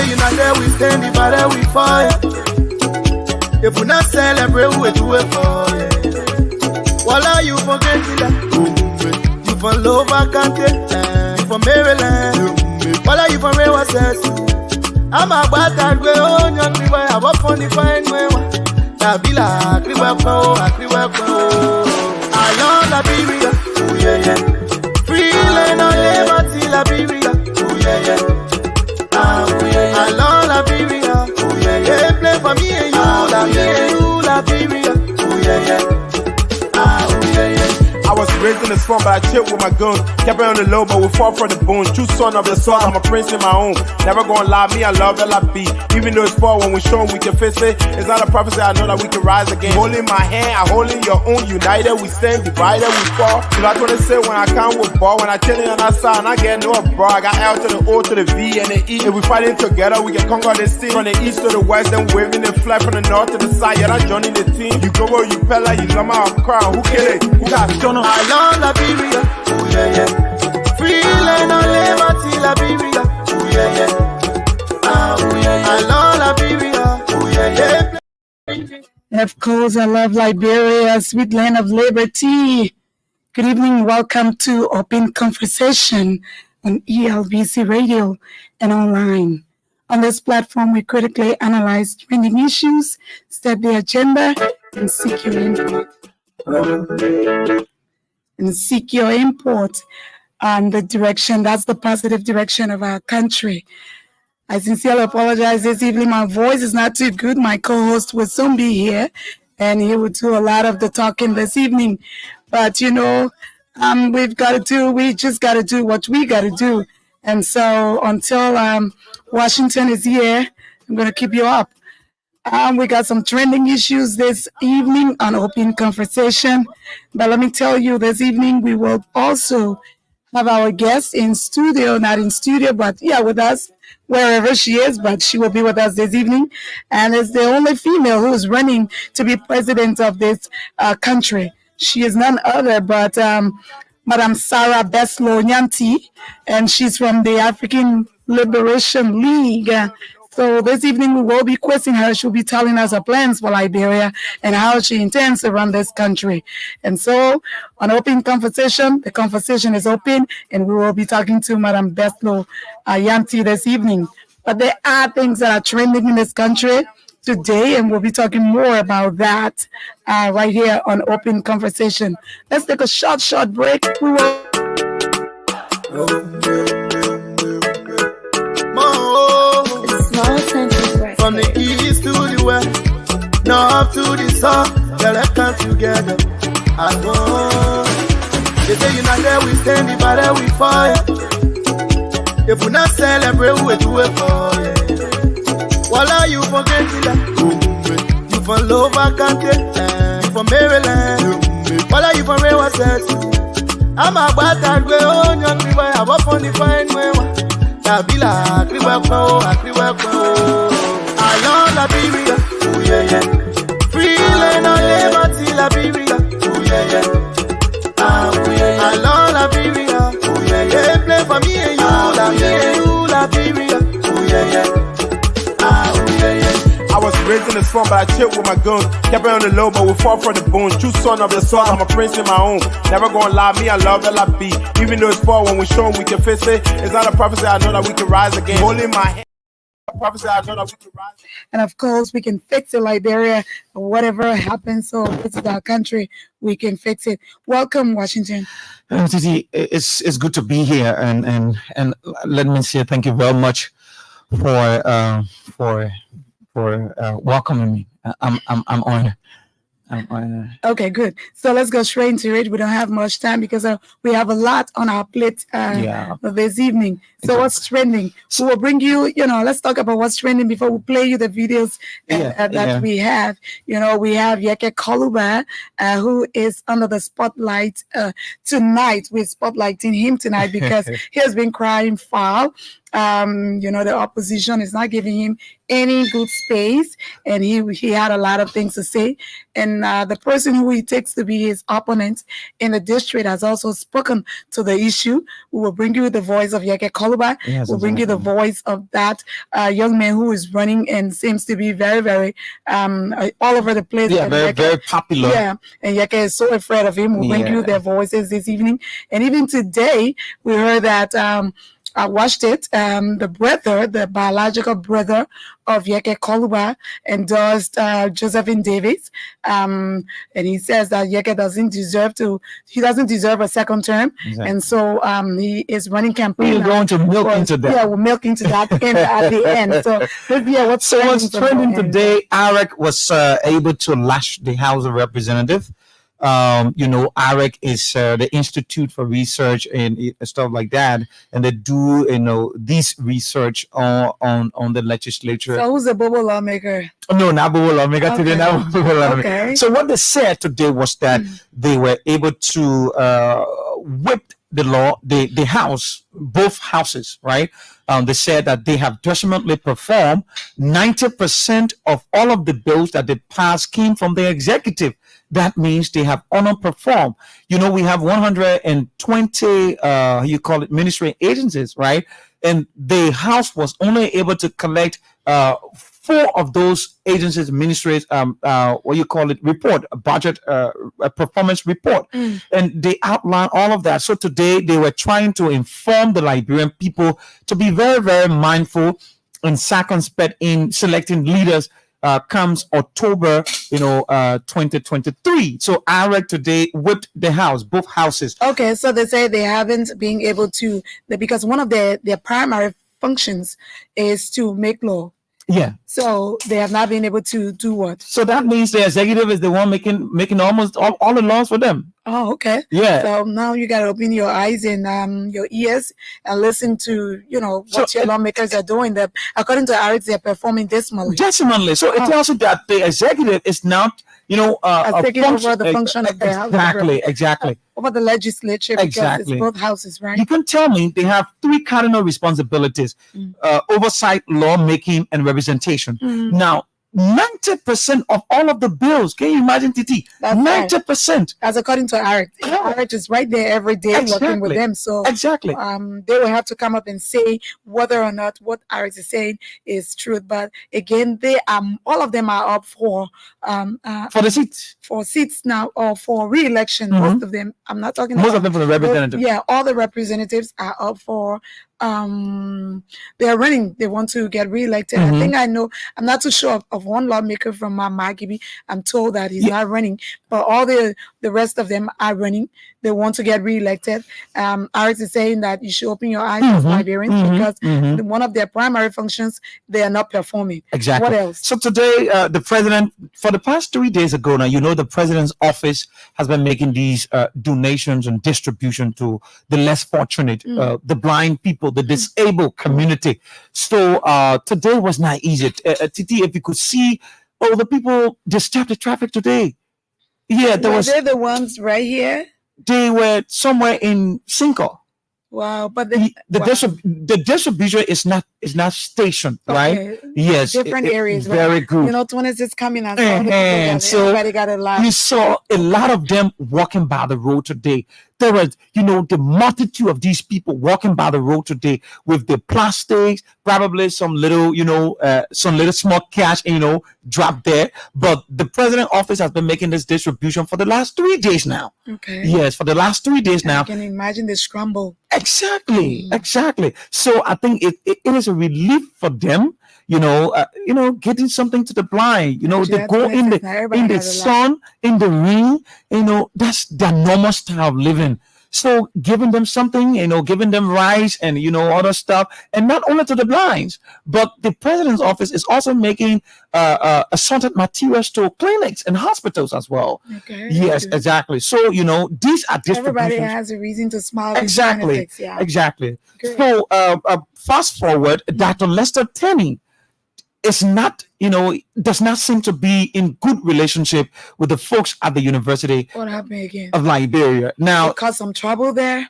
say you not there, we stand, if I there, we fall. If we not celebrate, we do it for you. Voila, you forget that. You from Lova Country, you from Maryland. Voila, you from Rewa Sessu. I'm a bad that way, oh, young people, I walk on the fine way. Tabila, I love Liberia, oh yeah, yeah. Free land on liberty, Liberia, oh yeah, yeah. I love Liberia, oh yeah, yeah. Play for me and you, Liberia, oh yeah, yeah. Oh yeah, yeah. I was raised in the slum, but I chilled with my guns. Kept it on the low, but we fought for the bones. True son of the soil, I'm a prince in my own. Never gonna lie, me, I love LIB. Even though it's far, when we show we can face it. It's not a prophecy, I know that we can rise again. Holding my hand, I holding your own. United, we stand, divided, we fall. So that's what they say when I come with ball. When I tell you on that side, and I get no bro. I got L to the O to the V and the E. If we fighting together, we can conquer the sea. From the east to the west, then waving the flag from the north to the side. Yeah, that's joining the team. You go where you pella, you love my crown. Who kill it? Who got done? I love Liberia, oh yeah, yeah. Free land on liberty, Liberia, oh yeah, yeah. Oh yeah, yeah. I love Liberia, oh yeah, yeah. Of course, I love Liberia, sweet land of liberty. Good evening, welcome to Open Conversation on ELBC Radio and online. On this platform, we critically analyze trending issues, set the agenda, and seek your input. On the direction, that's the positive direction of our country. I sincerely apologize this evening. My voice is not too good. My co-host will soon be here, and he will do a lot of the talking this evening. But, you know, we just got to do what we got to do. And so until Washington is here, I'm going to keep you up. We got some trending issues this evening on Open Conversation. But let me tell you, this evening we will also have our guest in studio, not in studio, but yeah, with us wherever she is, but she will be with us this evening. And is the only female who is running to be president of this country. She is none other but Madam Sarah Beslow Nyanti, and she's from the African Liberation League. So this evening we will be questioning her. She'll be telling us her plans for Liberia and how she intends to run this country. And so on Open Conversation, the conversation is open, and we will be talking to Madam Beslow Nyanti this evening. But there are things that are trending in this country today, and we'll be talking more about that right here on Open Conversation. Let's take a short break. We will. From the east to the west, north to the south, let's come together. I go. They say you not there, we stand, if I there, we fall. If we not celebrate, we do it for you. Voila, you forget that. You from Lova Country, you from Maryland. Voila, you from Rewa Sessu. I'm a bad that way, oh, young people, I walk on the fine way. Tabila, I love Liberia, oh yeah, yeah. Free land on liberty, Liberia, oh yeah, yeah. Oh yeah, yeah. I love Liberia, oh yeah, yeah. Play for me and you, Liberia, oh yeah, yeah. Oh yeah, yeah. I was raised in the slum, but I chilled with my guns. Kept it on the low, but we fought for the bones. True son of the soil, I'm a prince in my own. Never gonna lie, me, I love LIB. Even though it's far, when we show we can face it. It's not a prophecy, I know that we can rise again. Holding my hand. Prophecy, I know that we can rise. And of course, we can fix it, Liberia, whatever happens. So this is our country, we can fix it. Welcome, Washington. Titi, it's good to be here, and let me say thank you very much for welcoming me. I'm honored. Okay, good. So let's go straight into it. We don't have much time because we have a lot on our plate this evening. So what's trending? We will bring you, let's talk about what's trending before we play you the videos that we have. We have Yeke Koluba, who is under the spotlight tonight. We're spotlighting him tonight because he has been crying foul The opposition is not giving him any good space, and he had a lot of things to say. And the person who he takes to be his opponent in the district has also spoken to the issue. We will bring you the voice of Yeke Koluba. Yes, We'll bring you the voice of that young man who is running and seems to be very, very all over the place. Yeah, And very, Yeke, very popular. yeah, and Yeke is so afraid of him. We'll bring you their voices this evening. And even today, we heard that I watched it. The biological brother of Yeke Koluba, endorsed Josephine Davis, and he says that Yeke doesn't deserve a second term, and so he is running campaign. We're going to milk into that. Yeah, we'll milk into that at the end. So what's trending today? Arak was able to lash the House of Representatives. AREC is the Institute for Research and stuff like that, and they do this research on the legislature. So who's the Bobo lawmaker? No, not Bobo lawmaker Okay. today. Not Bobo lawmaker. Okay. So what they said today was that they were able to whip the law, the House, both houses, right? They said that they have detrimentally performed. 90% of all of the bills that they passed came from the executive. That means they have underperformed. We have 120, ministry agencies, right? And the House was only able to collect 4 of those agencies, ministries, report, a budget, a performance report. And they outline all of that. So today they were trying to inform the Liberian people to be very, very mindful and circumspect in selecting leaders comes October, 2023. So AREC today whipped the House, both houses. Okay, so they say they haven't been able to, because one of their primary functions is to make law. Yeah. So they have not been able to do what? So that means the executive is the one making almost all the laws for them. Oh, okay. Yeah. So now you got to open your eyes and your ears and listen to, what your lawmakers are doing. That according to AREC, they're performing dismally. Definitely. So it tells you that the executive is not, taking over the function of the House. Exactly. Over the legislature, because it's both houses, right? You can tell me they have 3 cardinal responsibilities: oversight, lawmaking, and representation. Now, 90% of all of the bills. Can you imagine, Titi? 90%. As according to AREC. AREC is right there every day working with them. So exactly. They will have to come up and say whether or not what AREC is saying is true. But again, all of them are up for the seats. For seats now, or for re-election. Most of them. I'm not talking most about of them for the representatives. Yeah, all the representatives are up for they are running. They want to get re-elected. I think I know. I'm not too sure of one lawmaker from Magibi. I'm told that he's not running, but all the rest of them are running. They want to get re-elected. AREC is saying that you should open your eyes as Liberians because one of their primary functions they are not performing. Exactly. What else? So today, the president, for the past 3 days ago now, the president's office has been making these donations and distribution to the less fortunate, the blind people, the disabled community. So today was not easy. Titi, if you could see, the people disturbed the traffic today. Yeah, They're the ones right here. They were somewhere in Cinco. Wow, but the distribution is not stationed, right? Yes, different areas. Very good. 26 coming out. So everybody got a lot. You saw a lot of them walking by the road today. There was, the multitude of these people walking by the road today with the plastics, probably some little small cash, dropped there. But the president's office has been making this distribution for the last 3 days now. Okay. Yes, for the last 3 days now. I can imagine the scramble. Exactly. So I think it is a relief for them. Getting something to the blind. They go in the sun, in the rain. That's their normal style of living. So giving them something, giving them rice and other stuff, and not only to the blinds, but the president's office is also making assorted materials to clinics and hospitals as well. Okay. Yes, exactly. So these are distributions. Everybody has a reason to smile. Exactly. Yeah. Exactly. Good. So fast forward, Dr. Lester Tenney is not, does not seem to be in good relationship with the folks at the University What happened again? of Liberia. Now, It caused some trouble there.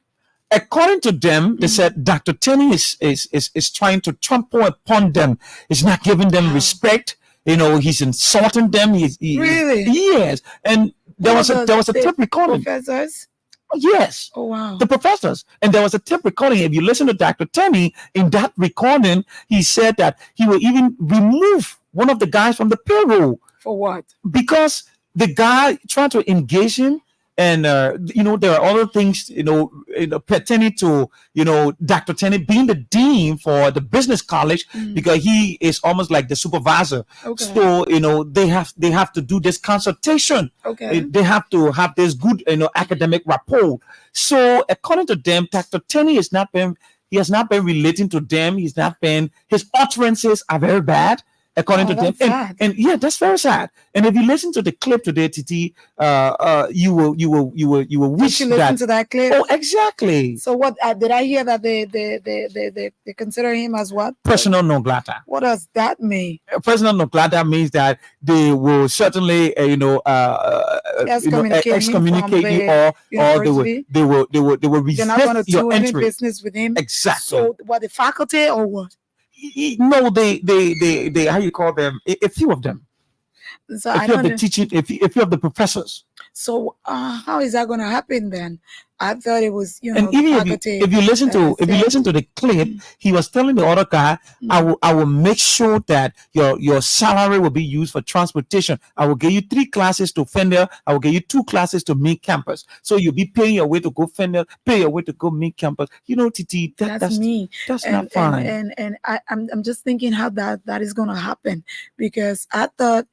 According to them, they said Dr. Tenney is trying to trample upon them. He's not giving them respect. He's insulting them. Really? Yes. And there was a tape recording. Professors? Yes. Oh, wow. The professors. And there was a tape recording. If you listen to Dr. Tenney, in that recording, he said that he will even remove one of the guys from the payroll. For what? Because the guy tried to engage him. And there are other things pertaining to Dr. Tenney being the dean for the business college, because he is almost like the supervisor. Okay. So they have to do this consultation. Okay. They have to have this good academic rapport. So according to them, Dr. Tenney has not been relating to them. His utterances are very bad. According to them, and yeah, that's very sad. And if you listen to the clip today, Titi, you will wish you listen to that clip. Oh, exactly. So what did I hear that they consider him as what? Persona non grata. What does that mean? Persona non grata means that they will certainly excommunicate you, or they will resist. You're not going to do any entry. business with him. Exactly. So what, the faculty or what? No, they how you call them? A few of them. So a few of the teaching, a few of the professors. So how is that going to happen then? I thought it was, and even if you listen to the clip, he was telling the other guy, I will make sure that your salary will be used for transportation. I will give you 3 classes to Fender. I will give you 2 classes to Meet Campus. So you'll be paying your way to go Fender, pay your way to go Meet Campus. Titi, that's me. That's not fine. And I'm just thinking how that is going to happen, because I thought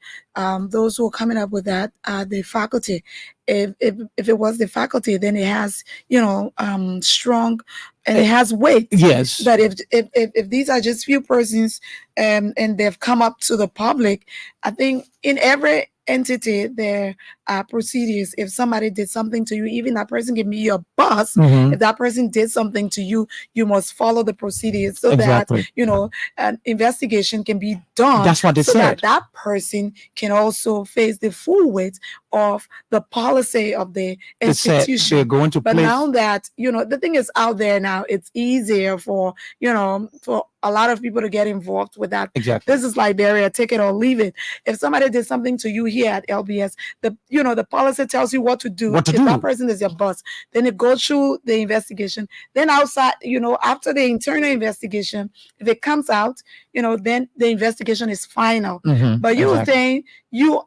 those who are coming up with that are the faculty. If it was the faculty, then it has strong, and it has weight. Yes. But if these are just few persons and they've come up to the public, I think in every entity there are procedures. If somebody did something to you, even that person can be your boss. If that person did something to you, you must follow the procedures so that an investigation can be done. That's what they said. That person can also face the full weight of the policy of the institution. They're going to but now that the thing is out there now, it's easier for a lot of people to get involved with that. Exactly. This is Liberia, take it or leave it. If somebody did something to you here at LBS, the policy tells you what to do. If that person is your boss, then it goes through the investigation. Then outside, after the internal investigation, if it comes out, then the investigation is final. But you were saying you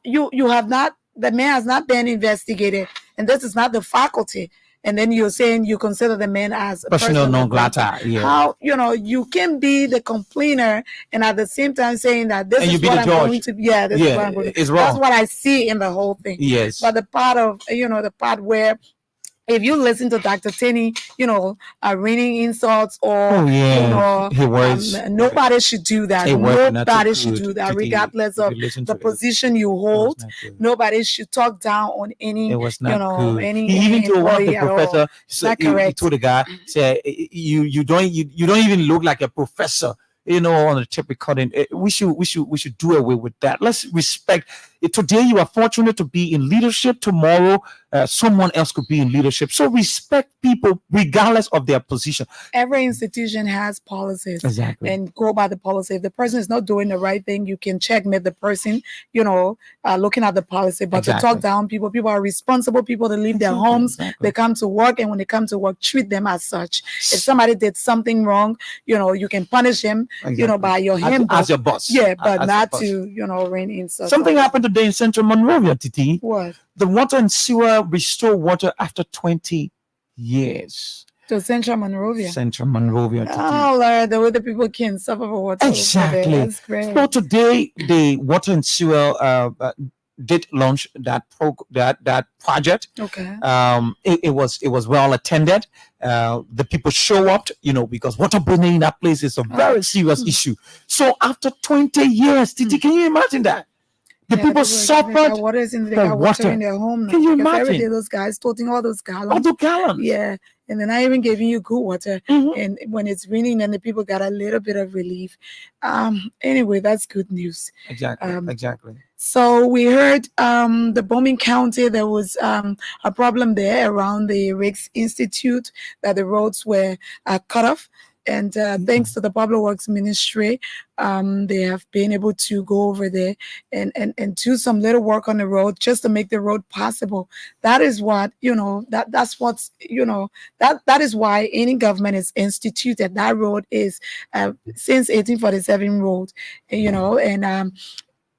have not, the man has not been investigated, and this is not the faculty. And then you're saying you consider the man as a persona non grata. Yeah. How you can be the complainer and at the same time saying that this is what I'm going to. Yeah, this is what I'm going to. It's wrong. That's what I see in the whole thing. Yes. But the part of the part where, if you listen to Dr. Tenney, raining insults or nobody should do that. Nobody should do that, regardless of the position you hold. Nobody should talk down on any. It was not good. Any. He even told one of the professor. He told the guy, "Say you don't even look like a professor." On the tape recording. We should do away with that. Let's respect. Today you are fortunate to be in leadership. Tomorrow, someone else could be in leadership. So respect people regardless of their position. Every institution has policies. Exactly. And go by the policy. If the person is not doing the right thing, you can checkmate the person, looking at the policy. But to talk down people are responsible people to leave their homes. They come to work, and when they come to work, treat them as such. If somebody did something wrong, you can punish him, by your handbook. As your boss. Yeah, but not to, rain insults. Something happened today in Central Monrovia, Titi. What? The water and sewer restore water after 20 years. To Central Monrovia. Central Monrovia. Oh, Lord, the way the people can suffer for water. Exactly. That's great. So today, the water and sewer did launch that project. Okay. It was well attended. The people show up, because water burning in that place is a very serious issue. So after 20 years, Titi, can you imagine that? The people suffered. Water is in their water in their home. Can you imagine? Every day those guys toting all those gallons. All the gallons. Yeah. and they're not even giving you good water. Mhm. And when it's raining, then the people got a little bit of relief. Anyway, that's good news. Exactly. Exactly. So we heard the bombing county, there was a problem there around the Riggs Institute, that the roads were cut off. And thanks to the Public Works Ministry, they have been able to go over there and do some little work on the road just to make the road passable. That is what, that's what's, that is why any government is instituted. That road is since 1847 road, and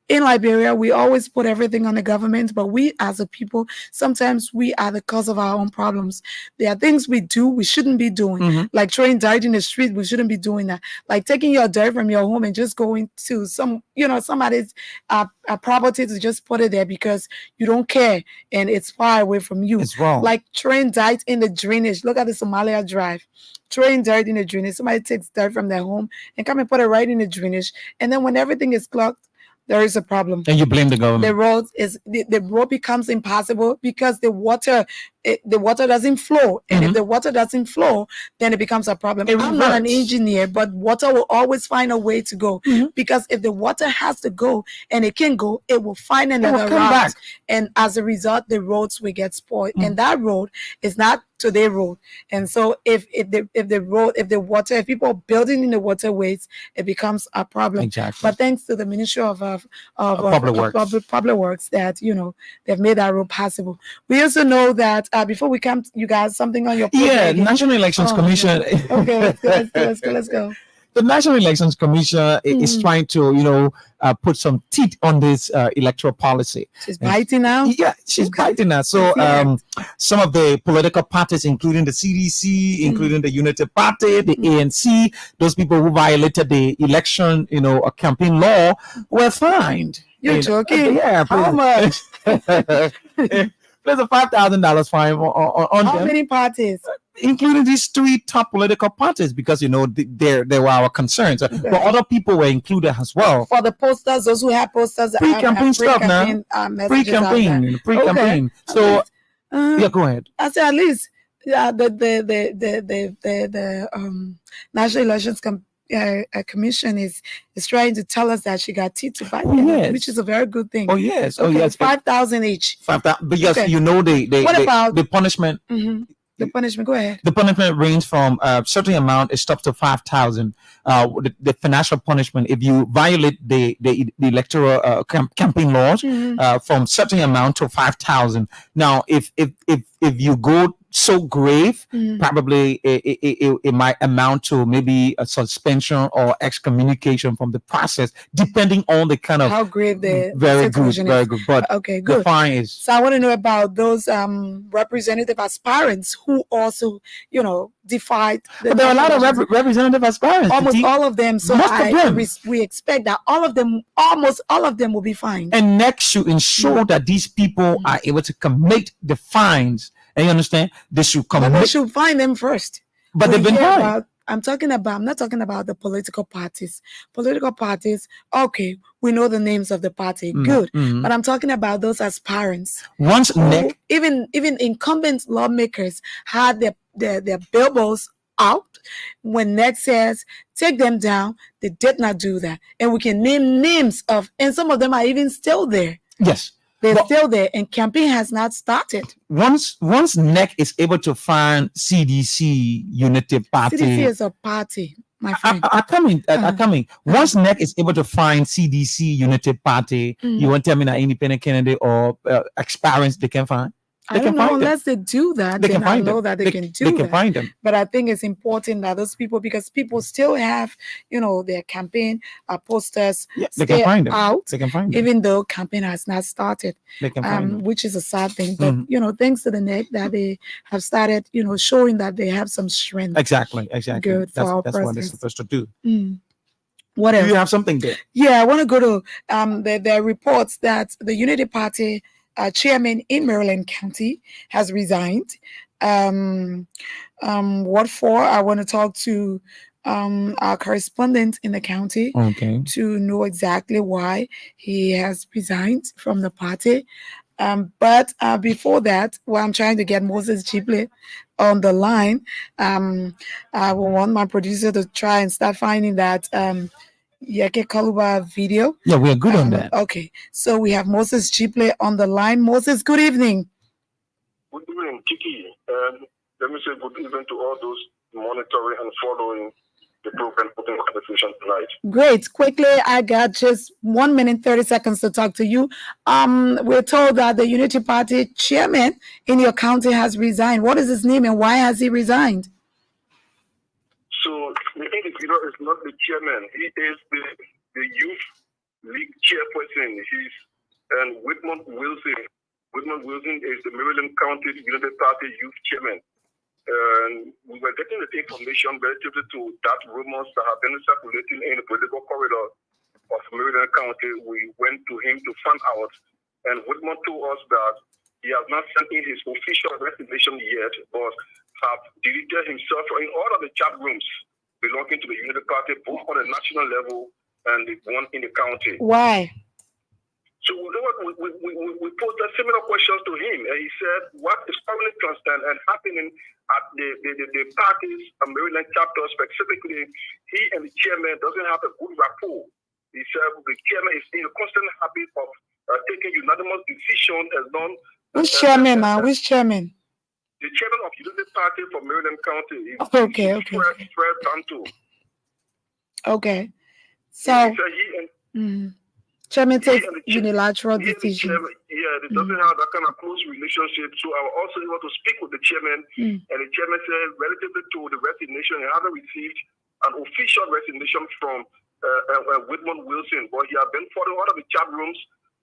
in Liberia, we always put everything on the government, but we as a people, sometimes we are the cause of our own problems. There are things we do we shouldn't be doing, like throwing dirt in the street. We shouldn't be doing that. Like taking your dirt from your home and just going to somebody's property to just put it there because you don't care and it's far away from you. It's wrong. Like throwing dirt in the drainage. Look at the Somalia Drive. Throwing dirt in the drainage. Somebody takes dirt from their home and come and put it right in the drainage. And then when everything is clogged, there is a problem. And you blame the government. The road becomes impossible because the water doesn't flow. And if the water doesn't flow, then it becomes a problem. I'm not an engineer, but water will always find a way to go. Because if the water has to go and it can go, it will find another route. Back. And as a result, the roads will get spoiled. And that road is not today road. And so if people are building in the waterways, it becomes a problem. Exactly. But thanks to the Ministry of Public Works that they've made that road possible. We also know that before we come, you got something on your program. National Elections Commission. Okay, let's go. The National Elections Commission is trying to, put some teeth on this electoral policy. She's biting now? Yeah, she's biting now. So some of the political parties, including the CDC, including the Unity Party, the ANC, those people who violated the election, campaign law were fined. You're joking? Yeah. How much? There's a $5,000 fine on How them. many parties? Including these three top political parties, because they were our concerns, but other people were included as well. For the posters, those who have posters, Pre-campaign stuff now. Pre-campaign. So yeah, go ahead. I said at least the National Elections Commission is trying to tell us that she got teeth to bite, which is a very good thing. Oh yes, okay, oh yes. 5,000 each. 5,000, because What about the punishment? The punishment, go ahead. The punishment range from a certain amount, it stops to 5,000. The financial punishment, if you violate the electoral campaign laws, from certain amount to 5,000. Now, if you go so grave, probably it might amount to maybe a suspension or excommunication from the process, depending on the kind of how grave the very good. But okay, good. The fine is. So I want to know about those representative aspirants who also, defied. But there are a lot of representative aspirants. Almost all of them. So most of them. We expect that almost all of them will be fined. And next, should ensure that these people are able to commit the fines. And you understand? They should commit. But they should find them first. But they've been fined. I'm not talking about the political parties. Political parties, okay, we know the names of the party, good. But I'm talking about those aspirants. Once even incumbent lawmakers had their billboards out. When NEC says take them down, they did not do that. And we can name names of, and some of them are even still there. Yes. They're still there, and campaign has not started. Once NEC is able to find CDC Unity Party. CDC is a party, my friend. I coming. Once NEC is able to find CDC Unity Party, you won't tell me that independent candidate or aspirants they can find? I don't know, unless they do that, then I know that they can do that. They can find them. But I think it's important that those people, because people still have, their campaign posters they can find them. out. They can find them. Even though campaign has not started, they can find them. Which is a sad thing. But, thanks to the NEC that they have started, showing that they have some strength. Exactly. Good that's for what they're supposed to do. What else? Do you have something there? Yeah, I want to go to the reports that the Unity Party chairman in Maryland County has resigned. What for? I want to talk to our correspondent in the county to know exactly why he has resigned from the party. But before that, well, I'm trying to get Moses Chipley on the line. I will want my producer to try and start finding that Yeke Kaluba video. Yeah, we are good on that. Okay, so we have Moses Chipley on the line. Moses, good evening. Good evening, Kiki. Let me say good evening to all those monitoring and following the program putting conversation tonight. Great. Quickly, I got just 1 minute, 30 seconds to talk to you. We're told that the Unity Party chairman in your county has resigned. What is his name and why has he resigned? So the individual is not the chairman. He is the youth league chairperson. And Whitman Wilson. Whitman Wilson is the Maryland County Unity Party youth chairman. And we were getting the information relatively to that rumors that have been circulating in the political corridor of Maryland County. We went to him to find out, and Whitman told us that he has not sent in his official resignation yet, but have deleted himself in all of the chat rooms belonging to the Unity Party, both on the national level and the one in the county. Why? So we posed similar questions to him, and he said, what is currently constant and happening at the party's Maryland chapter specifically, he and the chairman doesn't have a good rapport. He said the chairman is in a constant habit of taking unanimous decision as long. Which chairman now? Which chairman? The chairman of Unity Party for Maryland County. Okay. Fred Danto. Okay. So chairman takes unilateral decisions. It doesn't have that kind of close relationship. So I was also able to speak with the chairman, and the chairman said, relatively to the resignation, he hasn't received an official resignation from Whitman Wilson, but he has been following all of the chat rooms.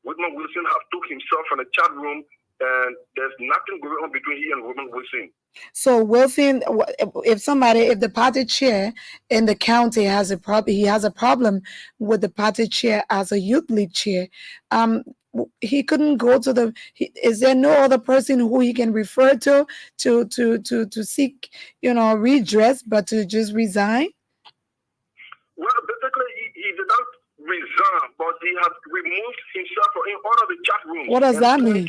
Whitman Wilson has took himself from the chat room, and there's nothing going on between he and Whitman Wilson. So Wilson, if the party chair in the county has a problem, he has a problem with the party chair as a youth league chair. He couldn't go to is there no other person who he can refer to seek, redress, but to just resign? Well, basically, he did not resign, but he has removed himself from all of the chat rooms. What does that mean?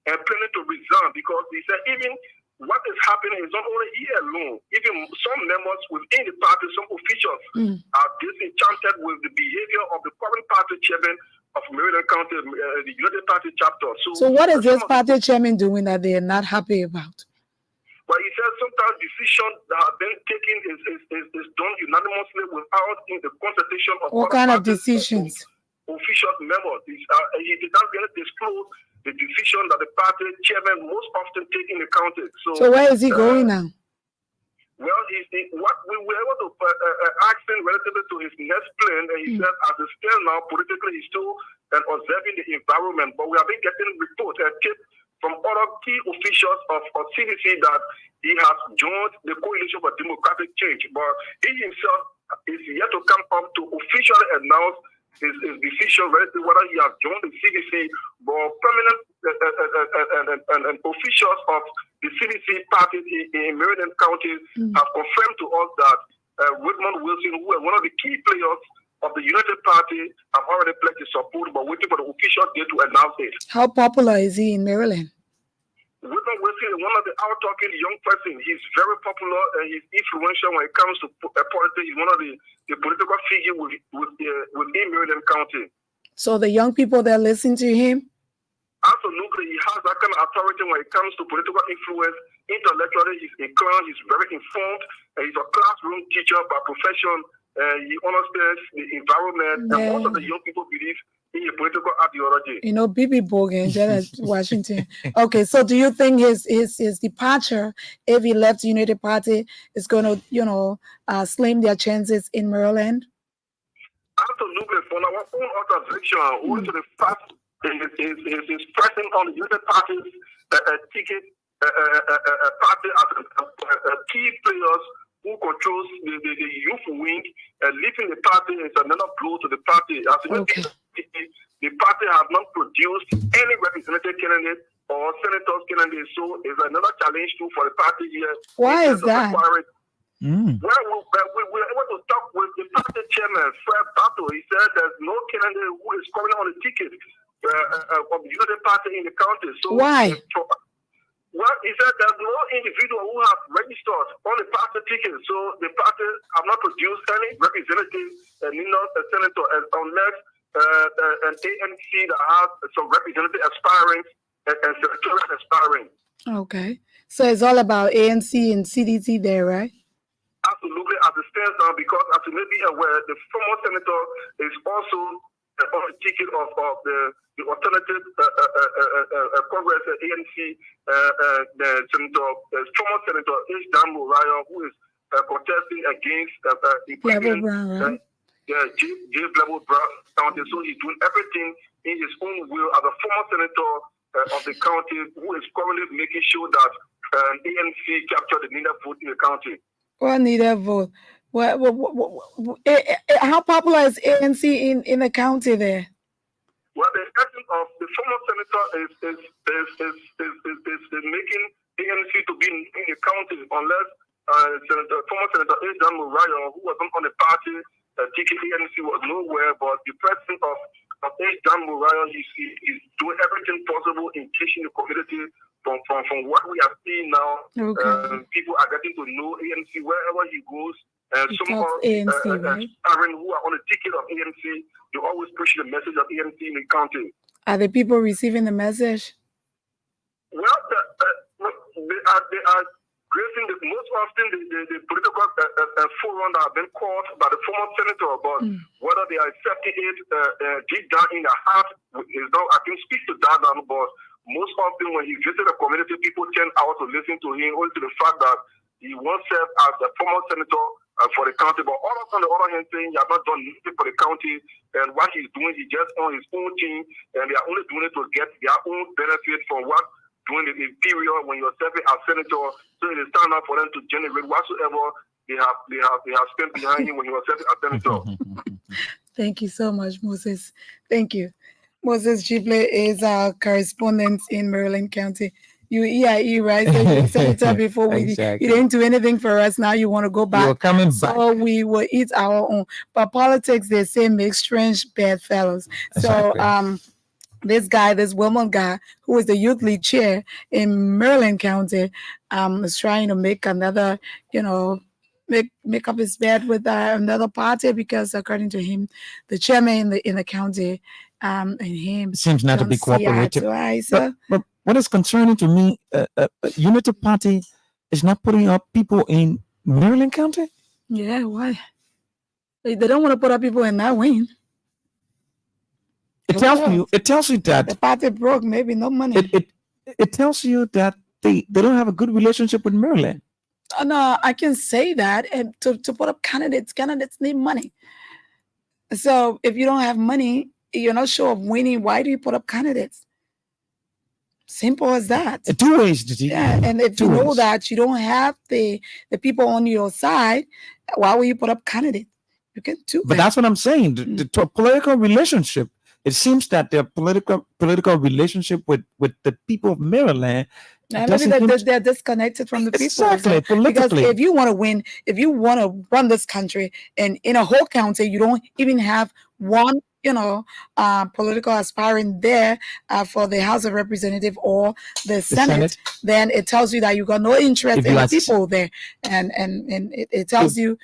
And planning to resign, because he said even what is happening is not only he alone. Even some members within the party, some officials are disenchanted with the behavior of the current party chairman of Maryland County, the United Party chapter. So what is this party chairman doing that they are not happy about? Well, he says sometimes decisions that have been taken is done unanimously without in the consultation of what kind of decisions? Official members. He did not really disclose the decision that the party chairman most often take in the county. So where is he going now? Well, what we were able to ask him relatively to his next plan, and he said, as it stands now, politically, he's still observing the environment. But we have been getting reports and tips from other key officials of CDC that he has joined the Coalition for Democratic Change. But he himself is yet to come up to officially announce his decision relative whether he has joined the CDC, but permanent and officials of the CDC party in Maryland County have confirmed to us that Whitman Wilson, who is one of the key players of the United Party, have already pledged his support, but waiting for the official day to announce it. How popular is he in Maryland? Whitman Wilson is one of the out-talking young person. He's very popular and he's influential when it comes to politics. He's one of the political figures within Maryland County. So the young people that listen to him? Absolutely. He has that kind of authority when it comes to political influence. Intellectually, he's inclined, he's very informed, and he's a classroom teacher by profession. He understands the environment, and most of the young people believe in the political ideology. Bibi Bogan, Washington. Okay, so do you think his departure, if he left the United Party, is going to, slim their chances in Maryland? Absolutely. From our own observation, owing to the fact is pressing on the United Party's ticket, party as key players who controls the youth wing, leaving the party is another blow to the party. As the party has not produced any representative candidate or senators candidate, so it's another challenge too for the party here. Why is that? Well, we were able to talk with the party chairman, Fred Danto. He said there's no candidate who is coming on the ticket of the United Party in the county. So Why? Well, he said there's no individual who have registered on the party ticket. So the party have not produced any representative, a senator, unless an ANC that has some representative aspiring and senatorial aspiring. Okay. So it's all about ANC and CDC there, right? Absolutely, as it stands now, because as you may be aware, the former senator is also on the ticket of the alternative Congress ANC, the senator, former senator H. Dan Muraya, who is protesting against Level Brown, right? James Level Brown County. So he's doing everything in his own will as a former senator of the county, who is currently making sure that ANC capture the needed vote in the county. Well, needed vote. How popular is ANC in the county there? Well, the essence of the former senator is making ANC to be in the county unless former Senator H. Dan Muraya, who was on the party ticket, ANC was nowhere, but the president of H. Dan Muraya, is doing everything possible in teaching the community from what we are seeing now. Okay. People are getting to know ANC wherever he goes. Some of ANC, right? who are on the ticket of ANC, they always push the message of ANC in the county. Are the people receiving the message? Well, they are gracing most often the political forum that have been called by the former senator, but whether they are accepting it deep down in their heart is not. I can speak to that now, but most often when he visits the community, people tend out to listen to him, only to the fact that he once served as a former senator for the county, but all on the other hand saying he has not done anything for the county, and what he's doing, he just on his own team, and they are only doing it to get their own benefit from what during the period when you're serving as senator. So it is time now for them to generate whatsoever they have spent behind him when he was serving as senator. Thank you so much, Moses. Thank you. Moses Gible is our correspondent in Maryland County. You EIE, right? So you senator before we Exactly. you didn't do anything for us. Now you want to go back. You're coming back. So we will eat our own. But politics, they say, make strange bedfellows. Exactly. So this Wilmot guy, who is the youth league chair in Maryland County, is trying to make another, make up his bed with another party, because according to him, the chairman in the county and him seems not to be cooperative. But what is concerning to me, Unity Party is not putting up people in Maryland County. Yeah, why? They don't want to put up people in that wing. It tells you that the party broke, maybe no money. It tells you that they don't have a good relationship with Maryland. No, I can say that. And to put up candidates need money. So if you don't have money, you're not sure of winning, why do you put up candidates? Simple as that. 2 ways, yeah, and if you know that you don't have the people on your side, why will you put up candidates? You can do. But that's what I'm saying. The political relationship. It seems that their political relationship with the people of Maryland. Maybe they're disconnected from the people. Exactly, politically. Because if you want to win, if you want to run this country, and in a whole county, you don't even have one, political aspiring there for the House of Representatives or the Senate, then it tells you that you got no interest in the people there, and it tells you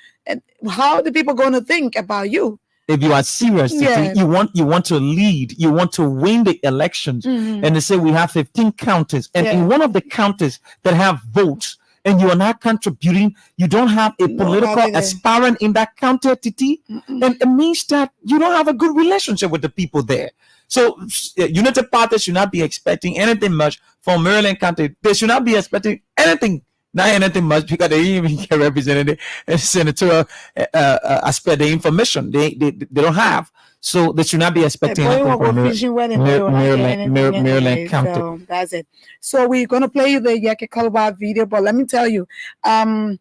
how the people going to think about you. If you are serious, you want to lead, you want to win the elections, and they say we have 15 counties, and in one of the counties that have votes, and you are not contributing, you don't have a political aspirant in that county, Titi, and it means that you don't have a good relationship with the people there. So Unity Party should not be expecting anything much from Maryland County. They should not be expecting anything. Not anything much, because they even get represented and senatorial aspect, the information they don't have, so they should not be expecting anything from Maryland County. So that's it. So we're gonna play you the Yeke Kaluba video, but let me tell you, the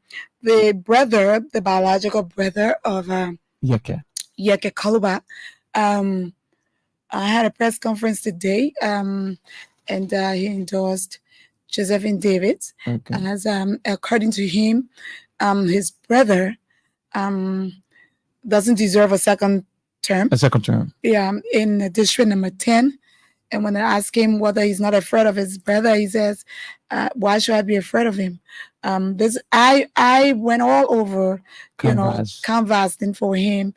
biological brother of Yeke Kaluba, I had a press conference today, and he endorsed Josephine Davids, as according to him, his brother doesn't deserve a second term. A second term. Yeah, in district number 10, And when I ask him whether he's not afraid of his brother, he says, "Why should I be afraid of him?" I went all over, canvassing for him,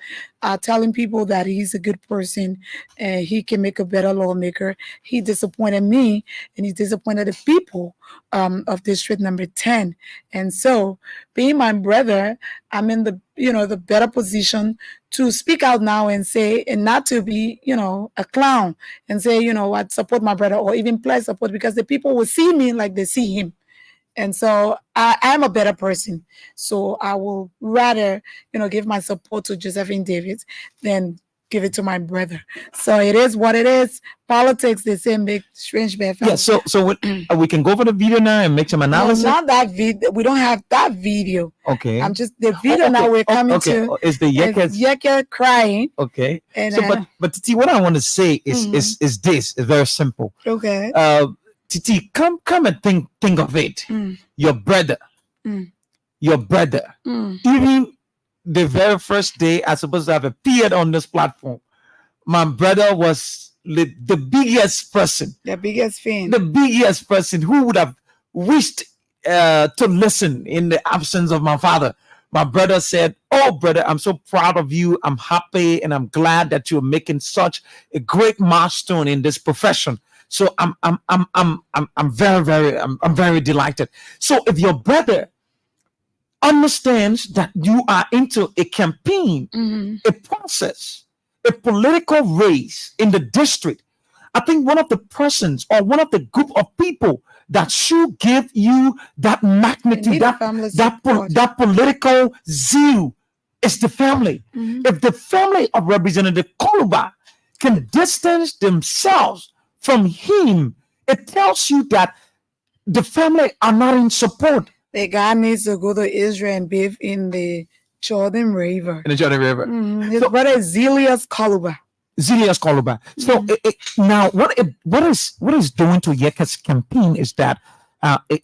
telling people that he's a good person and he can make a better lawmaker. He disappointed me, and he disappointed the people of District Number 10. And so, being my brother, I'm in the the better position to speak out now and say, and not to be a clown and say, what, support my brother, or even pledge support, because the people will see me like they see him. And so I'm a better person. So I will rather, give my support to Josephine Davis than give it to my brother. So it is what it is. Politics, they say, make strange bad. Yeah. So we can go for the video now and make some analysis. No, not that video. We don't have that video. Okay. I'm just the video now. We're coming to. Is the Yeke crying? Okay. And, so, but Titi, what I want to say is this. It's very simple. Okay. Titi, come and think of it. Your brother, even the very first day I supposed to have appeared on this platform, my brother was the biggest person, the biggest fan, the biggest person who would have wished to listen in the absence of my father. My brother said, "Oh, brother, I'm so proud of you. I'm happy and I'm glad that you're making such a great milestone in this profession." So I'm very delighted. So if your brother understands that you are into a campaign, a process, a political race in the district, I think one of the persons or one of the group of people that should give you that magnitude, that political zeal is the family. If the family of Representative Koluba can distance themselves from him, it tells you that the family are not in support. The guy needs to go to Israel and bathe in the Jordan River. In the Jordan River. His brother is Zelius Koluba. So now what is doing to Yeke's campaign is that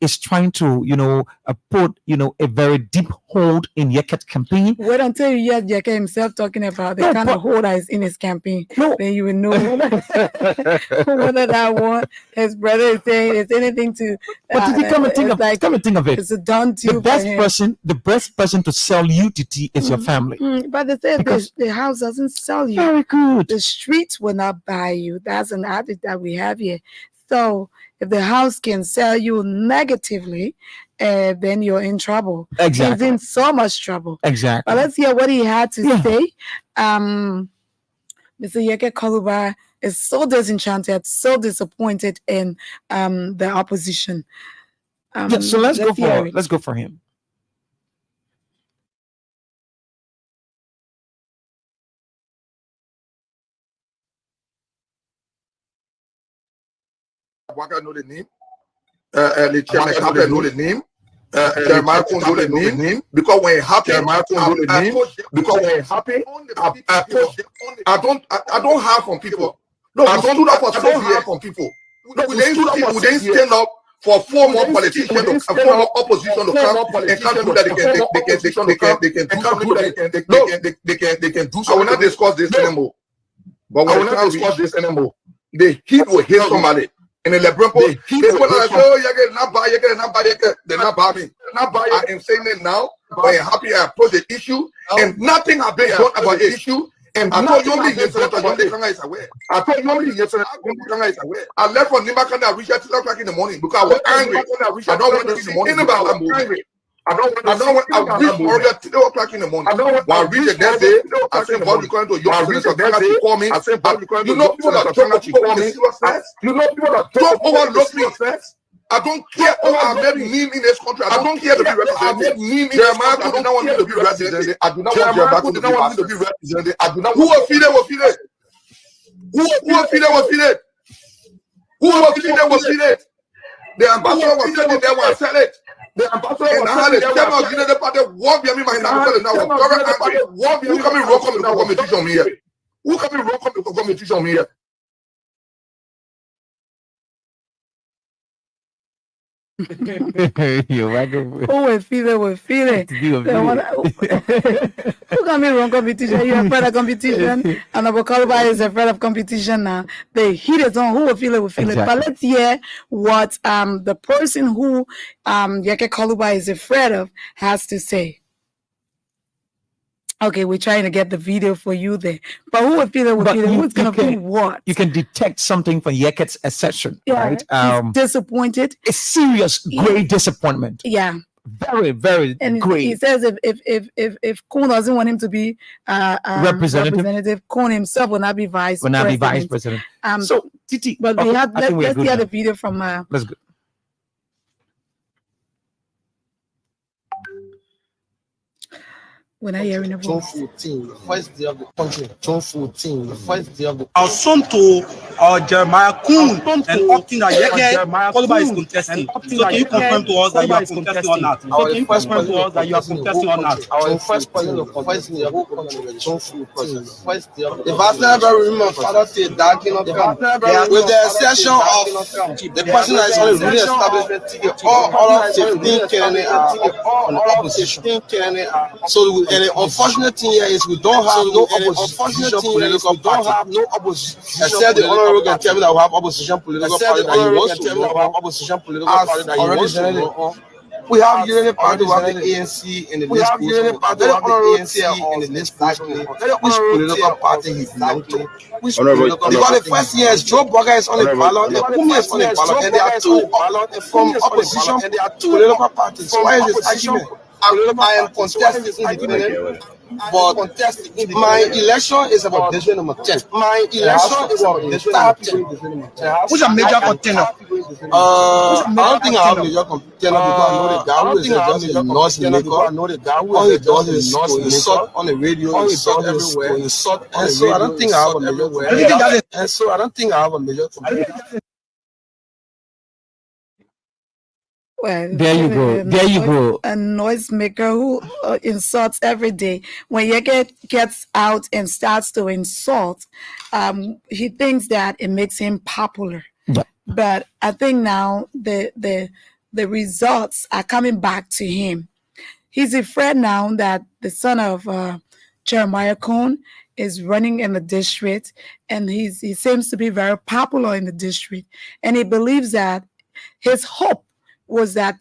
is trying to put a very deep hold in Yeke's campaign. Wait until you hear Yeke himself talking about the kind of hold that is in his campaign. Then you will know whether that one his brother is saying is anything to. But did you come and think of it? It's a done deal. The best person to sell you, Titi, is your family. But they say the house doesn't sell you. Very good. The streets will not buy you. That's an attitude that we have here. So if the house can sell you negatively, then you're in trouble. Exactly. He's in so much trouble. Exactly. But let's hear what he had to say. Mr. Yeke Koluba is so disenchanted, so disappointed in the opposition. So let's go for him. Waka know the name. The chairman Captain know the name. Jeremiah know the name. Because when it happened, Jeremiah know the name. Because when it happened, I don't have from people. No, I don't stood up for 12 years from people. We didn't stand up for 4 more politicians, 4 more opposition to come and can't do that. They can do so. I will not discuss this anymore. But when I will discuss this anymore, the heat will hit somebody. In the Lebron, people are like, "Oh, you're not buy, they're not buying me. I am saying it now. But I'm happy I approach the issue, and nothing has been done about the issue. And I told you yesterday, I told you yesterday, I left from Nimakanda, I reached at 2 o'clock in the morning because I was angry. I don't want to see anybody. I reached Florida at 2 o'clock in the morning. When I reached the next day, I said, "Bob, you're going to your to call me." I said, "Bob, you know people that talk people in seriousness. You know people that don't overlook me. I don't care. I made meme in this country. I don't care to be represented. Jeremiah do not want me to be represented. I do not want Jeremiah to be represented. I do not. Who will feed it? Was feed it? Who will feed it? Was feed it? Who will feed it? Was feed it? The ambassador was sitting there when I said it. The ambassador and I had a chairman of the party walk behind me. My now very angry. Who come in rock on the competition here? Who come in rock on the competition here? You're welcome. Who will feel it will feel it. Who can be wrong competition? You're afraid of competition, and Abokaliba is afraid of competition now. They hit it on who will feel it will feel it. But let's hear what the person who Yeke Kaluba is afraid of has to say. Okay, we're trying to get the video for you there. But who will feel it will feel it? Who's gonna feel what? You can detect something from Yeket's assertion, right? He's disappointed. A serious, great disappointment. Yeah. Very, very great. He says if Kuhn doesn't want him to be representative, Kuhn himself will not be vice president. So Titi, but we have let's hear the video from let's go. When I hear in the voice. June 14, the first day of the country. June 14, the first day of the Our son to Jeremiah Kuhn and opting that Yeke Kaluba is contesting. So can you confirm to us that you are contesting or not? So can you confirm to us that you are contesting or not? Our first president of the first day of the country. June 14, the first day of the vast never remember Father say that cannot come. With the exception of the person that is on the ruling establishment ticket, all other 15 candidates are on the opposition. So and the unfortunate thing here is we don't have no opposition political party. Except the honorable can tell me that we have opposition political party that he wants to run. We have unity party, we have the ANC in the list. We have unity party, we have the ANC in the list. Which political party he belongs to? Because the first year is Joe Burger is on the ballot, and Kuma is on the ballot, and there are two from opposition political parties. Why is this argument? I am contesting independent, but my election is about district number 10. My election is about district 10. Who's a major contender? I don't think I have a major contender because I know the guy who is just in North America. All he does is to insult on the radio, insult everywhere, insult on the radio. I don't think I have a major contender. And so I don't think I have a major contender. Well, there you go. A noisemaker who insults every day. When Yeke gets out and starts to insult, he thinks that it makes him popular. Yeah. But I think now the results are coming back to him. He's afraid now that the son of Jeremiah Kuhn is running in the district, and he seems to be very popular in the district, and he believes that his hope was that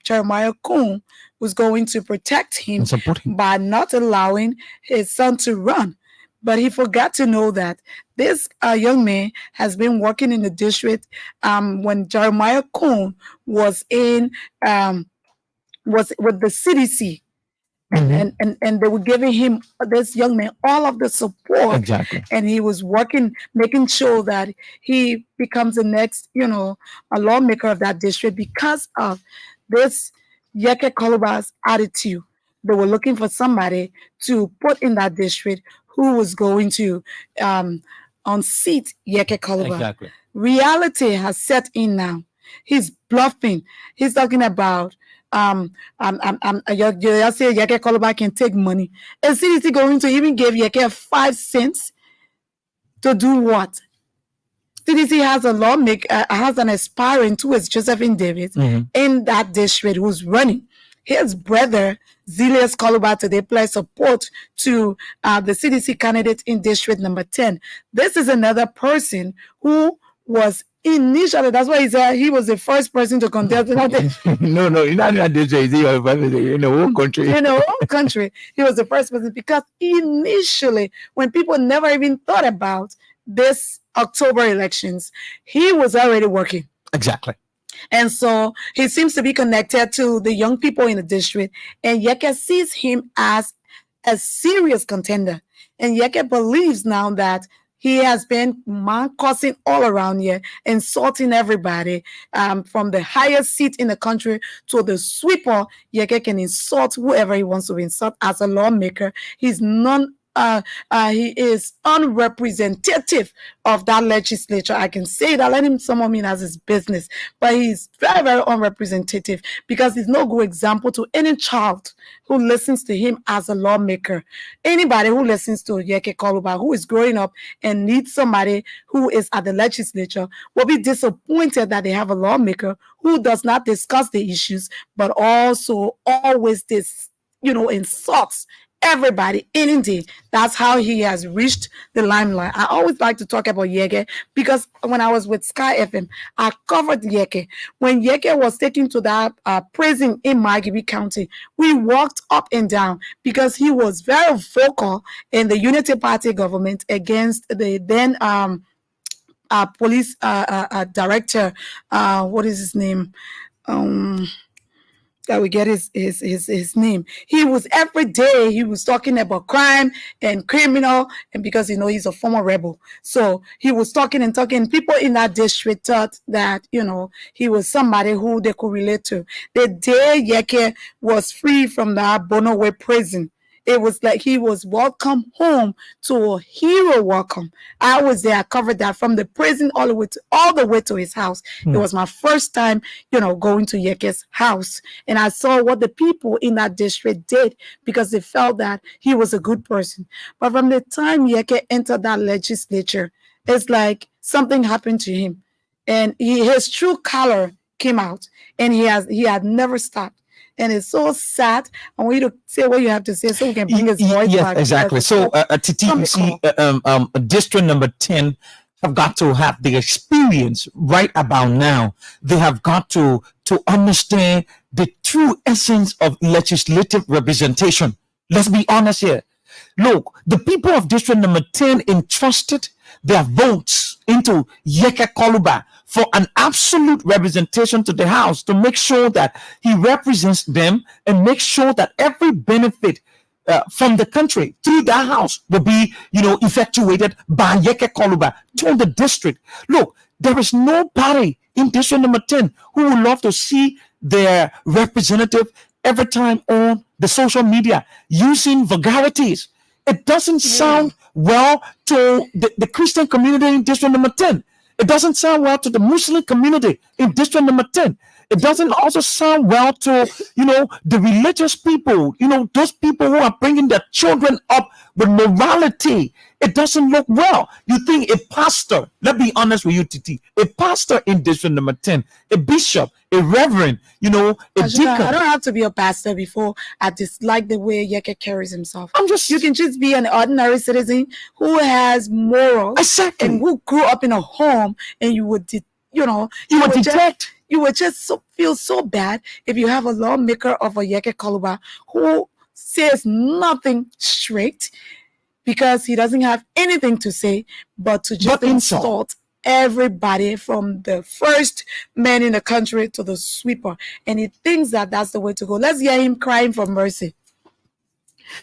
Jeremiah Kuhn was going to protect him by not allowing his son to run. But he forgot to know that this young man has been working in the district when Jeremiah Kuhn was in was with the CDC. And they were giving him, this young man, all of the support. Exactly. And he was working, making sure that he becomes the next, a lawmaker of that district because of this Yeke Kaluba's attitude. They were looking for somebody to put in that district who was going to unseat Yeke Kaluba. Exactly. Reality has set in now. He's bluffing. He's talking about you say Yeke Kaluba can take money. Is CDC going to even give Yeke 5 cents to do what? CDC has a lawmaker, has an aspiring towards Josephine Davis in that district who's running. His brother, Zilius Kaluba, today pledged support to the CDC candidate in district number 10. This is another person who was initially, that's why he said he was the first person to contest. No, not this way. In the whole country. In the whole country, he was the first person because initially, when people never even thought about this October elections, he was already working. Exactly. And so he seems to be connected to the young people in the district, and Yeke sees him as a serious contender. And Yeke believes now that he has been man-cussing all around here, insulting everybody, from the highest seat in the country to the sweeper. Yeke can insult whoever he wants to insult as a lawmaker. He's none he is unrepresentative of that legislature. I can say that. Let him someone mean as his business, but he's very, very unrepresentative because he's no good example to any child who listens to him as a lawmaker. Anybody who listens to Yeke Koluba, who is growing up and needs somebody who is at the legislature, will be disappointed that they have a lawmaker who does not discuss the issues, but also always insults everybody any day. That's how he has reached the limelight. I always like to talk about Yeke because when I was with Sky FM, I covered Yeke. When Yeke was taken to that prison in Margibi County, we walked up and down because he was very vocal in the Unity Party government against the then police director. What is his name? That we get his name. He was every day he was talking about crime and criminal, and because he's a former rebel, so he was talking and talking. People in that district thought that he was somebody who they could relate to. The day Yeke was free from that Bonaway prison, it was like he was welcome home to a hero welcome. I was there. I covered that from the prison all the way to his house. It was my first time, going to Yeke's house, and I saw what the people in that district did because they felt that he was a good person. But from the time Yeke entered that legislature, it's like something happened to him, and his true color came out, and he had never stopped. And it's so sad. I want you to say what you have to say so we can bring his voice back. Yes, exactly. So, Titi, you see, District number 10 have got to have the experience right about now. They have got to understand the true essence of legislative representation. Let's be honest here. Look, the people of District number 10 entrusted their votes into Yeke Koluba for an absolute representation to the House to make sure that he represents them and make sure that every benefit from the country through that House will be, effectuated by Yeke Koluba to the district. Look, there is nobody in District number 10 who would love to see their representative every time on the social media using vulgarities. It doesn't sound well to the Christian community in District number 10. It doesn't sound well to the Muslim community in District number 10. It doesn't also sound well to, the religious people, those people who are bringing their children up with morality. It doesn't look well. You think a pastor, let's be honest with you, Titi, a pastor in District number 10, a bishop, a reverend, a deacon. I don't have to be a pastor before I dislike the way Yeke carries himself. You can just be an ordinary citizen who has morals and who grew up in a home, and you would, you would just feel so bad if you have a lawmaker of a Yeke Koluba who says nothing straight because he doesn't have anything to say but to just insult everybody from the first man in the country to the sweeper, and he thinks that that's the way to go. Let's hear him crying for mercy.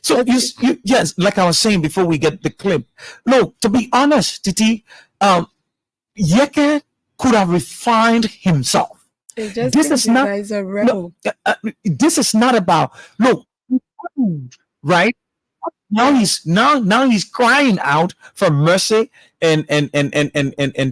So yes, like I was saying before we get the clip. Look, to be honest, Titi, Yeke could have refined himself. This is not a rebel. This is not about right. Now he's crying out for mercy and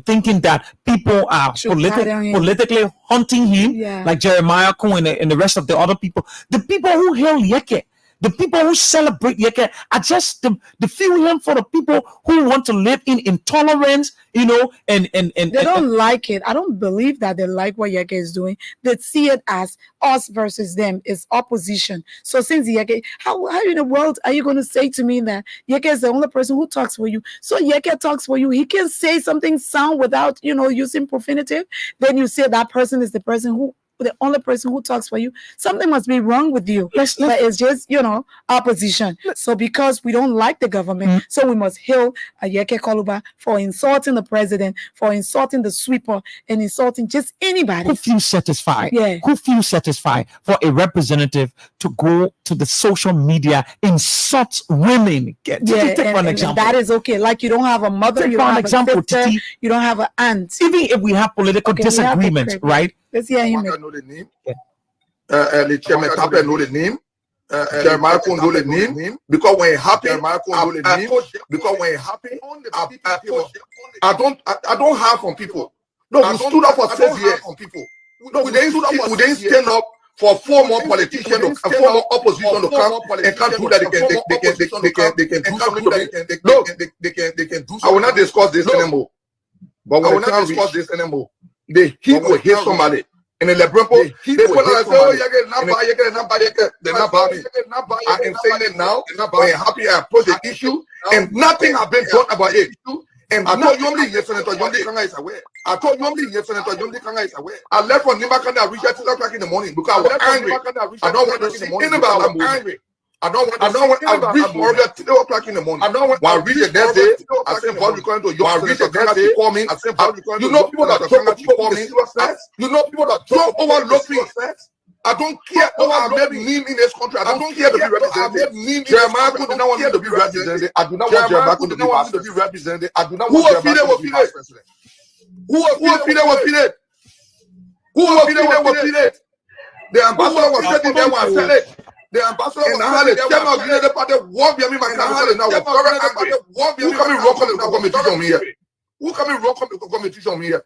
thinking that people are politically hunting him, like Jeremiah Cohen and the rest of the other people. The people who hail Yeke, the people who celebrate Yeke are just the few handful of people who want to live in intolerance, and they don't like it. I don't believe that they like what Yeke is doing. They see it as us versus them. It's opposition. So since Yeke, how in the world are you going to say to me that Yeke is the only person who talks for you? So Yeke talks for you. He can say something sound without, using profanity. Then you say that person is the only person who talks for you. Something must be wrong with you. But it's just, opposition. So because we don't like the government, so we must hail Yeke Koluba for insulting the president, for insulting the sweeper, and insulting just anybody. Who feels satisfied? Who feels satisfied for a representative to go to the social media, insult women? Take for an example. That is okay. Like you don't have a mother, you don't have a sister, you don't have an aunt. Even if we have political disagreements, right? Let's hear him. Know the name. The chairman Tapper know the name. Jeremiah Kondole name because when it happened, I don't have from people. No, we stood up for 6 years. No, we didn't stand up for 4 more politicians and 4 more opposition to come and can't do that. They can do. I will not discuss this anymore. But when I will not discuss this anymore, the heat will hit somebody. In the Lebron, they put like, oh, they're not buying me. I am saying it now. I'm happy I approach the issue, and nothing has been done about it. And I told you only yesterday, Senator is aware. I told you only yesterday, Senator is aware. I left from Nimakanda, I reached at 2 o'clock in the morning because I was angry. I don't want to see anybody. I'm angry. I reached Florida at 2 o'clock in the morning. When I reached the next day, I said, Paul, you're going to your reach the next day, call me. I said, you know people that talk about you call me. You know people that don't overlook me. I don't care who I have name in this country. I don't care to be represented. Jeremiah did not want me to be represented. I do not want Jeremiah to be represented. I do not want Jeremiah to be vice president. Who will feed it? The ambassador was sitting there when I said it. The ambassador was sitting there when I said it. But the war behind me, my country now was very angry. Who can be rock on the competition here? Who can be rock on the competition here?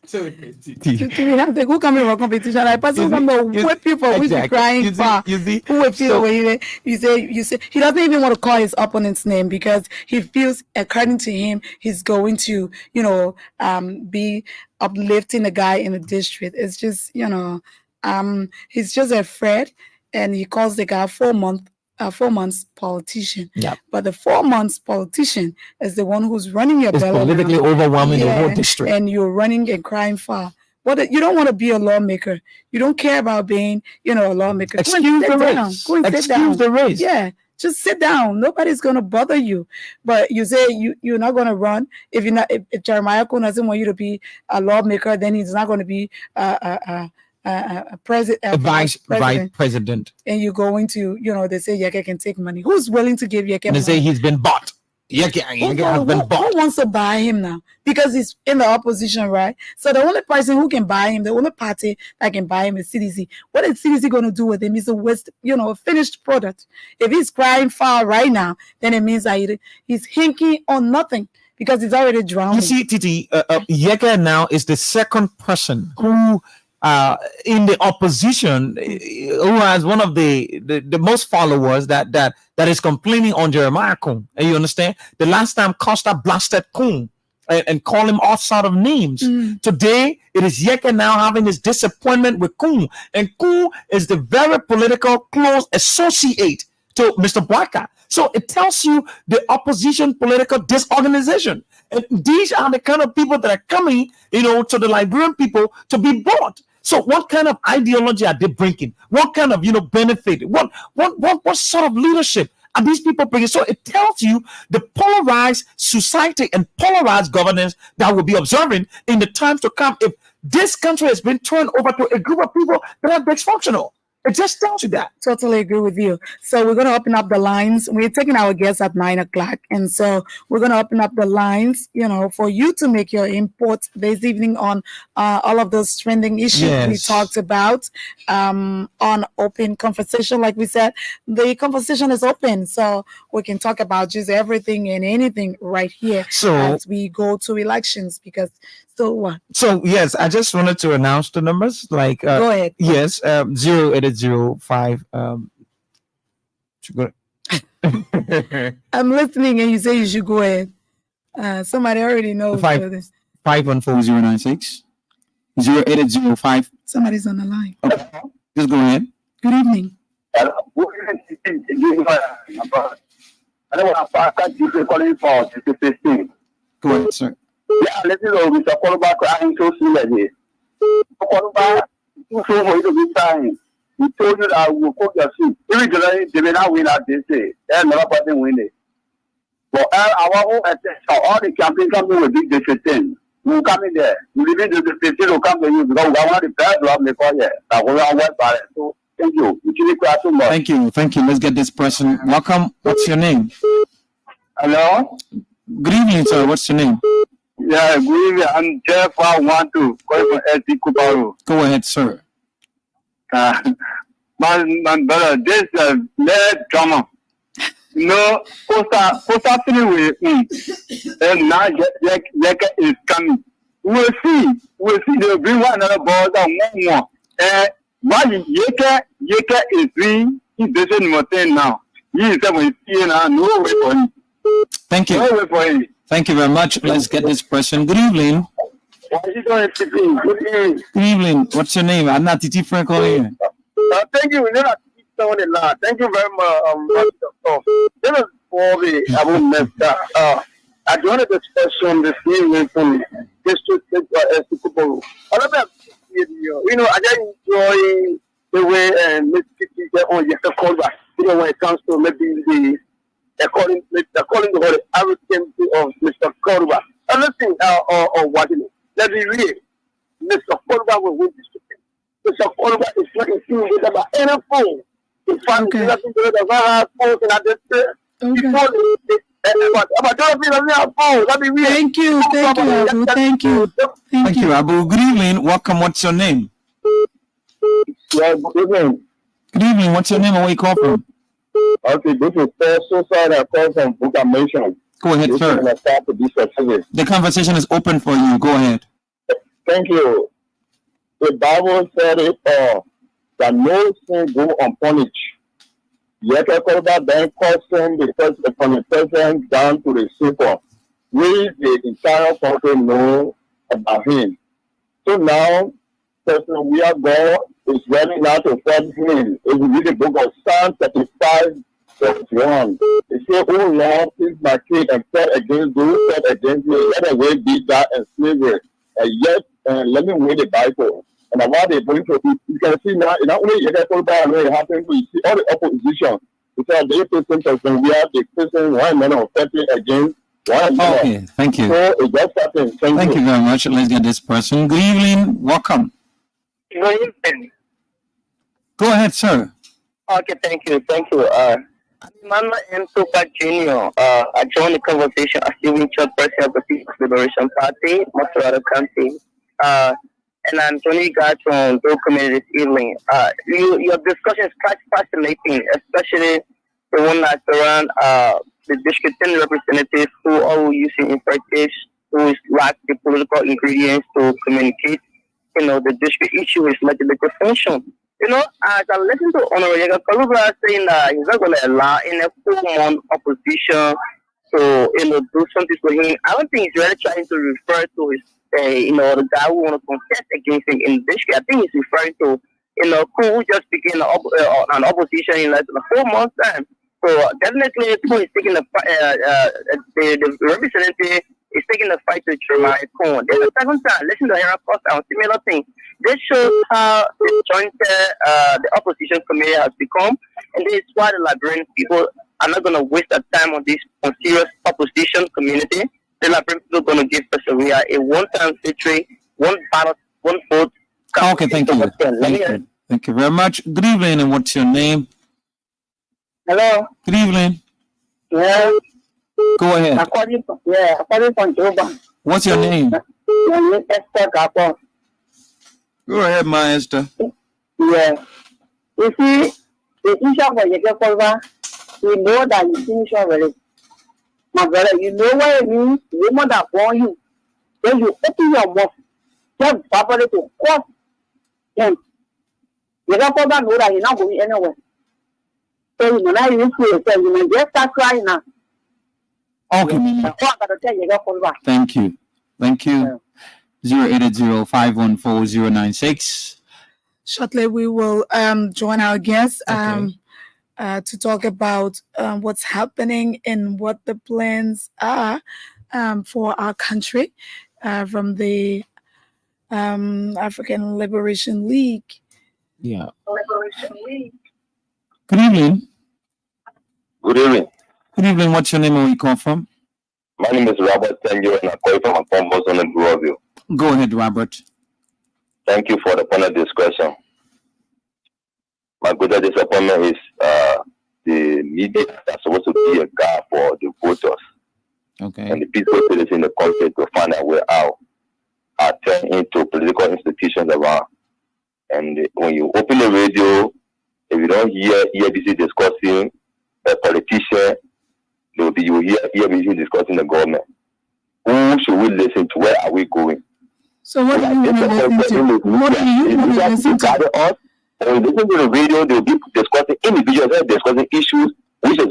So we have the who come in competition. I person come to whip people who be crying for who will feel away. You say he doesn't even want to call his opponent's name because he feels, according to him, he's going to, be uplifting the guy in the district. It's just, he's just afraid, and he calls the guy 4 months politician. Yeah. But the 4 months politician is the one who's running your belly. Politically overwhelming the whole district. And you're running and crying for. But you don't want to be a lawmaker. You don't care about being, a lawmaker. Excuse the race. Yeah. Just sit down. Nobody's gonna bother you. But you say you're not gonna run if you're not. If Jeremiah Kuhn doesn't want you to be a lawmaker, then he's not going to be a vice president, and you're going to, they say Yeke can take money. Who's willing to give Yeke money? They say he's been bought. Yeke has been bought. Who wants to buy him now? Because he's in the opposition, right? So the only person who can buy him, the only party that can buy him is CDC. What is CDC going to do with him? He's a waste, a finished product. If he's crying foul right now, then it means that he's hinking on nothing because he's already drowning. You see, Titi, Yeke now is the second person who in the opposition who has one of the most followers that is complaining on Jeremiah Kuhn. And you understand? The last time Costa blasted Kuhn and called him all sort of names. Today it is Yeke now having his disappointment with Kuhn. And Kuhn is the very political close associate to Mr. Bwaka. So it tells you the opposition political disorganization. And these are the kind of people that are coming, to the Liberian people to be bought. So what kind of ideology are they bringing? What kind of, benefit? What sort of leadership are these people bringing? So it tells you the polarized society and polarized governance that we'll be observing in the times to come if this country has been turned over to a group of people that are dysfunctional. It just tells you that. Totally agree with you. So we're going to open up the lines. We're taking our guests at 9 o'clock. And so we're going to open up the lines, for you to make your input this evening on all of those trending issues we talked about on open conversation. Like we said, the conversation is open. So we can talk about just everything and anything right here as we go to elections because so what? So yes, I just wanted to announce the numbers. Like go ahead. Yes, 0805. I'm listening, and you say you should go ahead. Somebody already knows. 514-096. 0805. Somebody's on the line. Okay. Just go ahead. Good evening. I don't want to calling for the Go ahead, sir. Yeah, let's go with the quarterback crying so soon as this. Quarterback, so for you to be time. We told you that we will put your seat. Originally, they may not win at this day. They're not going to win it. But our own attention, all the campaign company will be the 15. We will come in there. We will be the 15 will come to you because we want the best to have the call here. That we are well balanced. So, thank you. Thank you. Let's get this person. Welcome. What's your name? Hello? Good evening, sir. What's your name? Yeah, good evening. I'm Jeff. I want to call from LT Kuparo. Go ahead, sir. My brother, this is their drama. No, Costa Freeway, and now Jack is coming. We'll see. They'll bring one another ball and one more. Why Yeka is doing his decision more now. He is going to now. No way for him. Thank you. No way for him. Thank you very much. Let's get this person. Good evening. Why is he going to be? Good evening. Good evening. What's your name? I'm not Titi Frank here. Thank you. Thank you very much. This is for the Abu I joined the discussion this evening from District Escobar. I just enjoy the way Miss Kitty on your call back. When it comes to maybe the according to the average of Mr. Korba. Anything or what it is. Let me read. Mr. Korba will win this. Mr. Korba is not a team with about any phone. In fact, Okay. nothing to the phone and I just Thank you, Abu. Thank you. Thank you, Abu. Good evening. Welcome. What's your name? Yeah, good evening. Good evening. What's your name and where you call from? Okay, this is so sorry I call from Bukamation. Go ahead, sir. The conversation is open for you. Go ahead. Thank you. The Bible said it that no sin go unpunished. Yet I call that then question because from the president down to the super, we the entire country know about him. So now, person we are God is ready now to fight him. If you read the book of Psalm 35, verse 1, it says, "Oh Lord, please my king and fight against those who fight against me. Let away be that and slavery. And yet, let me read the Bible." And about the political, you can see now, not only you can talk about what happened, we see all the opposition. Because they person person, we are the person one man fighting against one man. Okay, thank you. So it just happened. Thank you very much. Let's get this person. Good evening. Welcome. Good evening. Go ahead, sir. Okay, thank you. Mama M. Tupac Jr. I joined the conversation as the chairperson of the People's Liberation Party, Maserati County. And I'm joining you guys from the community this evening. Your discussion is quite fascinating, especially the one that's around the district 10 representatives who are using imperatives, who lack the political ingredients to communicate. The district issue is legislative function. As I listen to Honorable Yega Kalubra saying that he's not going to allow any 4-month opposition to, do something for him, I don't think he's really trying to refer to his, the guy who want to contest against him in the district. I think he's referring to, who just became an opposition in less than 4 months' time. So definitely, who is taking the representative is taking the fight to Jeremiah Cohen. Then the second time, listen to Hera Costa on similar thing. This shows how disjointed the opposition committee has become, and this is why the Liberian people are not going to waste their time on this serious opposition community. The Liberian people are going to give Perseveria a one-time victory, one ballot, one vote. Okay, thank you. Thank you very much. Good evening, and what's your name? Hello. Good evening. Yeah. Go ahead. According from Joba. What's your name? My name is Esther Gapon. Go ahead, my Esther. Yeah. You see, the issue for Yeke Kolva, you know that you finish already. My brother, you know what it means? The woman that born you. Then you open your mouth. Just properly to cross him. Yeke Kolva know that he's not going anywhere. So you know you see yourself, you may just start crying now. Okay. Thank you. Thank you. 08005140096. Shortly, we will join our guests to talk about what's happening and what the plans are for our country from the African Liberation League. Yeah. Good evening. Good evening. Good evening. What's your name and where you come from? My name is Robert Tenjo and I'm calling from a phone on the Grosville. Go ahead, Robert. Thank you for the panel discussion. My greatest disappointment is the media that's supposed to be a guide for the voters. Okay. And the peaceful citizens in the country to find a way out are turned into political institutions around. And when you open the radio, if you don't hear ELBC discussing a politician, you will hear ELBC discussing the government. Who should we listen to? Where are we going? So what do you want to listen to? What do you want to listen to? When you listen to the radio, they will be discussing individuals, discussing issues which is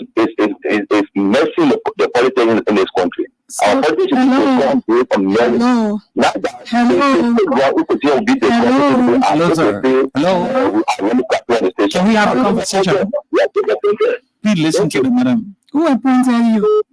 messing the politics in this country. So, our politics is away from men. Hello. Not that Hello. Can we have a conversation? Please listen to the madam. Who appointed you?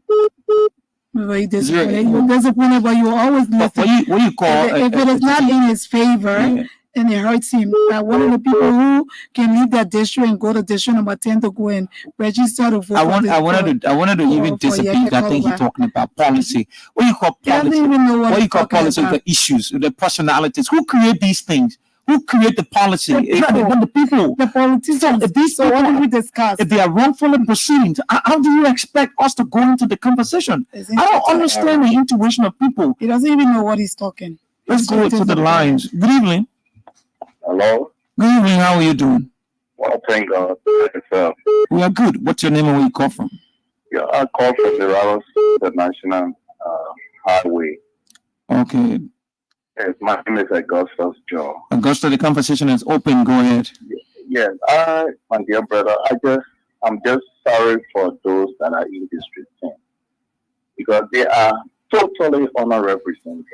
Very disappointed. You're disappointed, but you always listen. What you call if it is not in his favor, and it hurts him. One of the people who can leave that district and go to district number 10 to go and register to vote. I wanted to even disagree that thing he's talking about policy. What you call policy? What you call policy? The issues, the personalities. Who create these things? Who create the policy? The people, the politicians. If these so what do we discuss? If they are wrongfully proceedings, how do you expect us to go into the conversation? I don't understand the intuition of people. He doesn't even know what he's talking. Let's go to the lines. Good evening. Hello. Good evening. How are you doing? Well, thank God. We are good. What's your name and where you call from? Yeah, I call from the National Highway. Okay. Yes, my name is Augustus John. Augusta, the conversation is open. Go ahead. Yes, my dear brother, I'm just sorry for those that are in District 10 because they are totally underrepresented.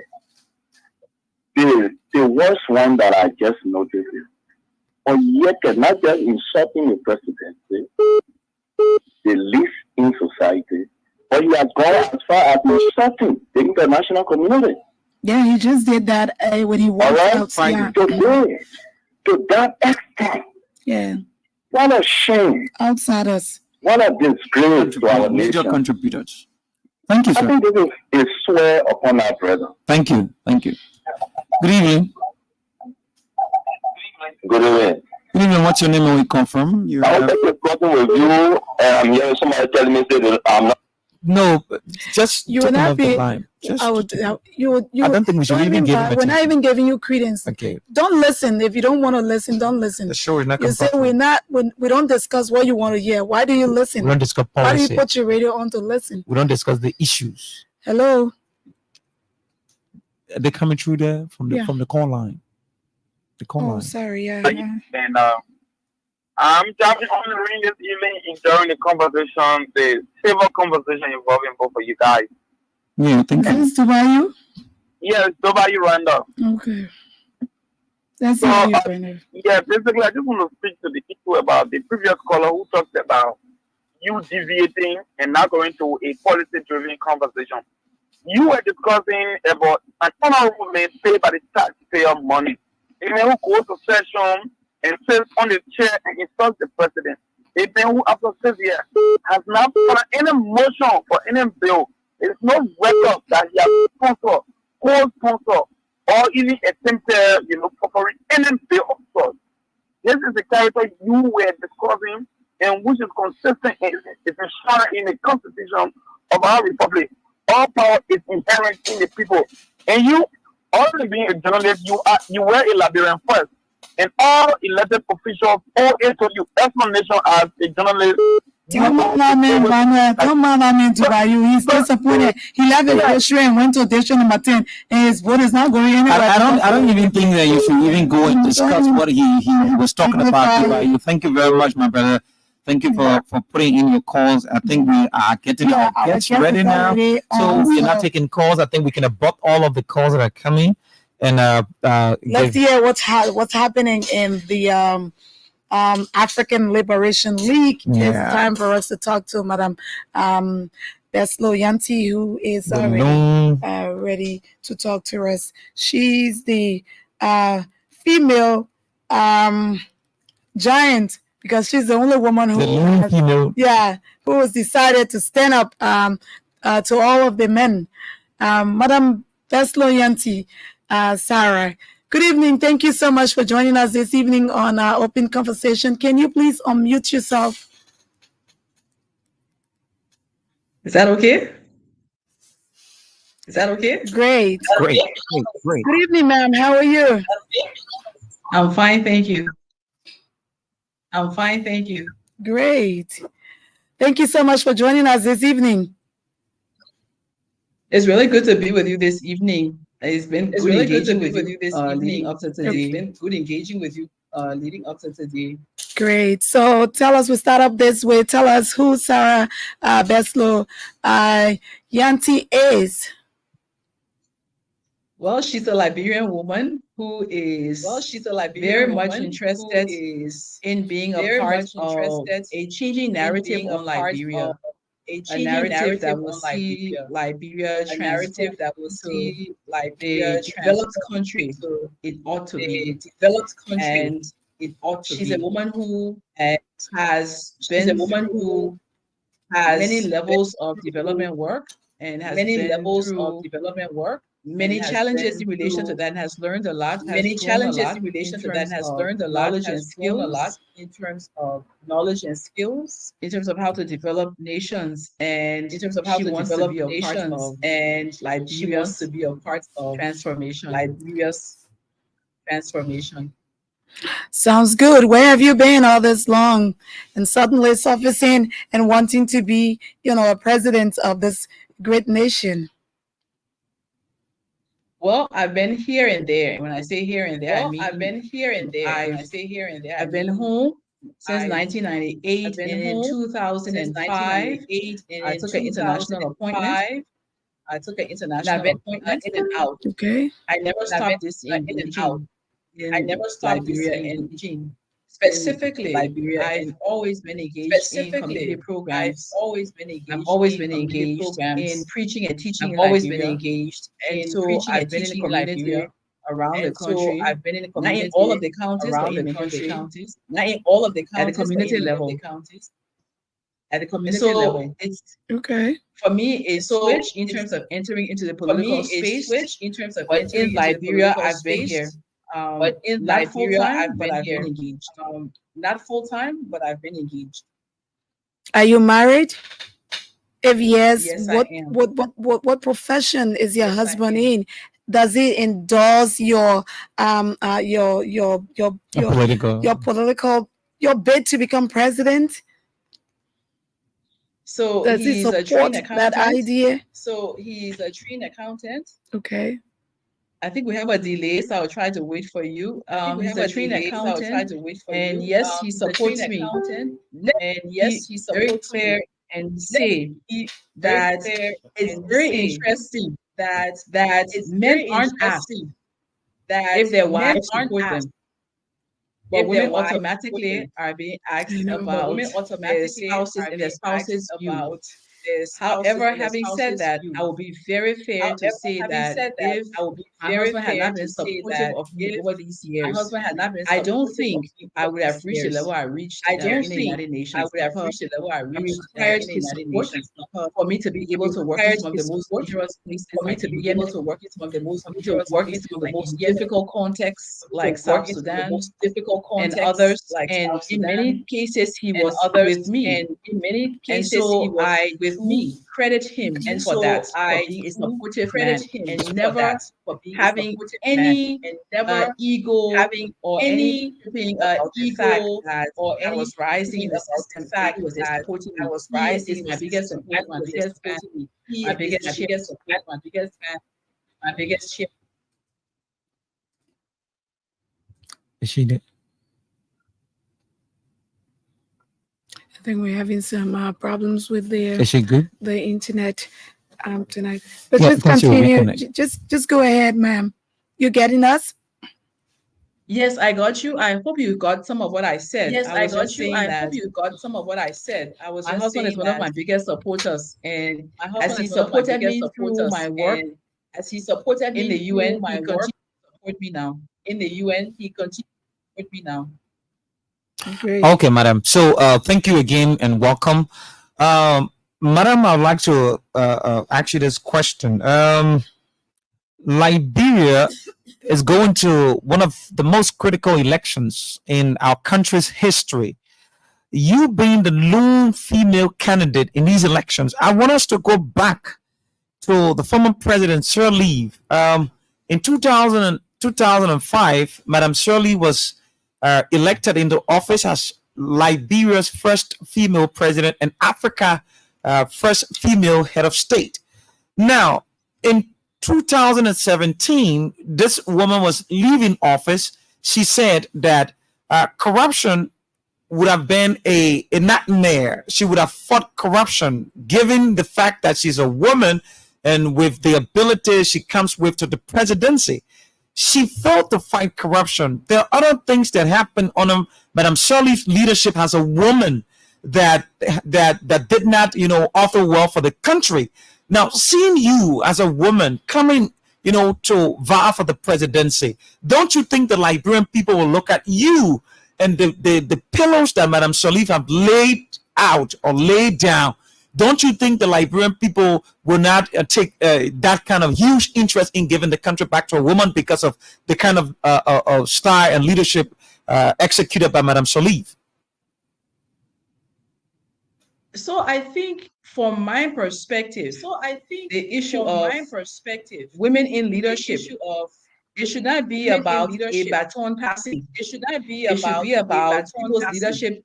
The worst one that I just noticed is, yet not just insulting the presidency, the least in society, but he has gone as far as insulting the international community. Yeah, he just did that when he walked outside. To that extent. Yeah. What a shame. Outsiders. What a disgrace to our major nation. Contributors. Thank you, sir. I think this is a swear upon our brother. Thank you. Thank you. Good evening. Good evening. Good evening. What's your name and where you come from? I was talking with you, and I'm hearing somebody telling me that I'm not. No, just you would not be. Just, I don't think we should even give him. We're not even giving you credence. Okay. Don't listen. If you don't want to listen, don't listen. The show is not. You say we don't discuss what you want to hear. Why do you listen? We don't discuss policy. Why do you put your radio on to listen? We don't discuss the issues. Hello. They're coming through there from the call line. The call line. Oh, sorry. Yeah. And I'm jumping on the ring this evening, enjoying the conversation, the civil conversation involving both of you guys. Yeah, thank you. Is this Dubai? Yes, Dubai, Rwanda. Okay. That's so, Brandon. Yeah, basically, I just want to speak to the issue about the previous caller who talked about you deviating and not going to a policy-driven conversation. You were discussing about an honorable man paid by the taxpayer money. A man who goes to session and sits on the chair and insults the president. A man who, after 6 years, has not put any motion for any bill. There is no record that he has sponsored, co-sponsored, or even attempted, for any bill of sorts. This is the character you were discussing, and which is consistent is enshrined in the Constitution of our republic. All power is inherent in the people. And you, already being a journalist, you were a Liberian first. And all elected officials owe it to you. Explanation as a journalist. Don't man to you. He's disappointed. He left the district and went to district number 10, and his vote is not going anywhere. I don't even think that you should even go and discuss what he was talking about. Thank you very much, my brother. Thank you for putting in your calls. I think we are getting our guests ready now. So we're not taking calls. I think we can abort all of the calls that are coming. And let's hear what's happening in the African Liberation League. It's time for us to talk to Madam Beslo Yanti, who is ready to talk to us. She's the female giant, because she's the only woman who has decided to stand up to all of the men. Madam Beslo Yanti, Sarah, good evening. Thank you so much for joining us this evening on our open conversation. Can you please unmute yourself? Is that okay? Is that okay? Great. Great. Good evening, ma'am. How are you? I'm fine, thank you. I'm fine, thank you. Great. Thank you so much for joining us this evening. It's really good to be with you this evening. It's been It's good really good to engaging be with with you you this leading evening. up to It's today. been good engaging with you leading up to today. Great. So tell us, we start up this way. Tell us who Sarah Beslow Yanti is. Well, she's a Liberian woman who is very much interested in being a part of a changing narrative on Liberia. A narrative that will see Liberia transform into the developed country it ought to be. And she's a woman who has been through many levels of development work and has been through many challenges in relation to that and has learned a lot, has grown a lot in terms of knowledge and skills, in terms of knowledge and skills, in terms of how to develop nations, and in terms of how she to wants to develop be a part nations, of and she wants to Liberia's be a part of transformation. Liberia's transformation. Sounds good. Where have you been all this long? And suddenly surfacing and wanting to be, a president of this great nation. Well, I've been here and there. When I say here and there, I mean I've been here and there. When I say here and there, I've been home since I've 1998, been and in home 2005, 1998, and I in took an international appointment. 2005, I took an And I've international been appointment in and out. Okay. I never And I've stopped been in and out. disengaging I in never stopped Liberia, and disengaging specifically, Liberia, I've and always been engaged in community I've programs. always been I've engaged always in been community engaged programs. in preaching and teaching I've in always been Liberia. engaged And in so preaching I've and been in the teaching in community Liberia. around the And so country, I've been in the not in community all of the counties, but around in the many of the country, counties, not in all of the at the counties, but community in many of level. the counties, at the And community so level. it's, Okay. for me, a So switch in it's, terms of entering into the for me, political a space. switch in terms of But entering in into the Liberia, political I've been space. here. But in Not full Liberia, time, I've but been I've been here. engaged. Not full time, but I've been engaged. Are you married? If yes, Yes, I what am. what profession is your Yes, I husband am. in? Does he endorse your political your bid to become president? So Does he he's a trained support that accountant. idea? So he's a trained accountant. Okay. I think we have a delay, so I'll try to wait for you. He's a trained accountant, and yes, he He's a trained supports me. accountant, Let and me yes, be he very supports me. clear and Let say me be very that clear it's and very say interesting that that it's men very aren't asked interesting that if their men wives aren't support asked them, but if their women wives support automatically them. are being I asked know. But about women their automatically spouses are and their being asked spouses' view. about their spouses However, and their having said spouses' that, view. I will be very fair to However, say having that said that, if I will be my very husband had fair not been to say supportive that of me if over these my years, husband had not been I don't supportive think of me I over would have these reached the years, level I reached I don't in the think United I Nations, would have because reached the level I I'm reached required in the his United support Nations, because for me to be able I'm to work in required some of the his most support dangerous places for me like to in be able Yemen, to work in some of the most for me to dangerous work in places some of the like in most Yemen, difficult contexts to like work South in some of the Sudan most difficult and contexts others. like And South in Sudan many cases, he and was others, with me. and in many And cases he so was I with do me. credit him And for so that, for I being a do supportive credit man him and for never that, for being a having supportive man any and never ego having or any anything about the fact ego that or I was rising in anything the about the system, and fact he was there that supporting I me. was He rising is in my the biggest system and support, he my was there biggest fan, supporting me. He my is biggest my cheer. biggest support, my biggest fan, my biggest cheer. Is she there? I think we're having some problems with Is she good? the internet tonight. But Yeah, just can she continue. reconnect? Just go ahead, ma'am. You getting us? Yes, I got you. I hope you got some of what I said. Yes, I I was got just you. saying I that hope you got some of what I said. I was my just husband is saying one of that my biggest supporters, and my as husband he is one of my supported biggest me through supporters, my work and as he supported in me the through UN, my he work continues to support me now. in the UN, he continues to support me now. Great. Okay, madam. So thank you again and welcome. Madam, I'd like to ask you this question. Liberia is going to one of the most critical elections in our country's history. You being the lone female candidate in these elections, I want us to go back to the former president, Sir Leave. In 2000, 2005, Madam Shirley was elected into office as Liberia's first female president and Africa first female head of state. Now, in 2017, this woman was leaving office. She said that corruption would have been a nightmare. She would have fought corruption, given the fact that she's a woman and with the ability she comes with to the presidency. She failed to fight corruption. There are other things that happen on Madam Shirley's leadership as a woman that did not, author well for the country. Now, seeing you as a woman coming, to vie for the presidency, don't you think the Liberian people will look at you and the pillars that Madam Shirley have laid out or laid down? Don't you think the Liberian people will not take that kind of huge interest in giving the country back to a woman because of the kind of style and leadership executed by Madam Shirley? So I think from my perspective, the issue of women in leadership, it should not be about a baton passing. It should not be about people's leadership.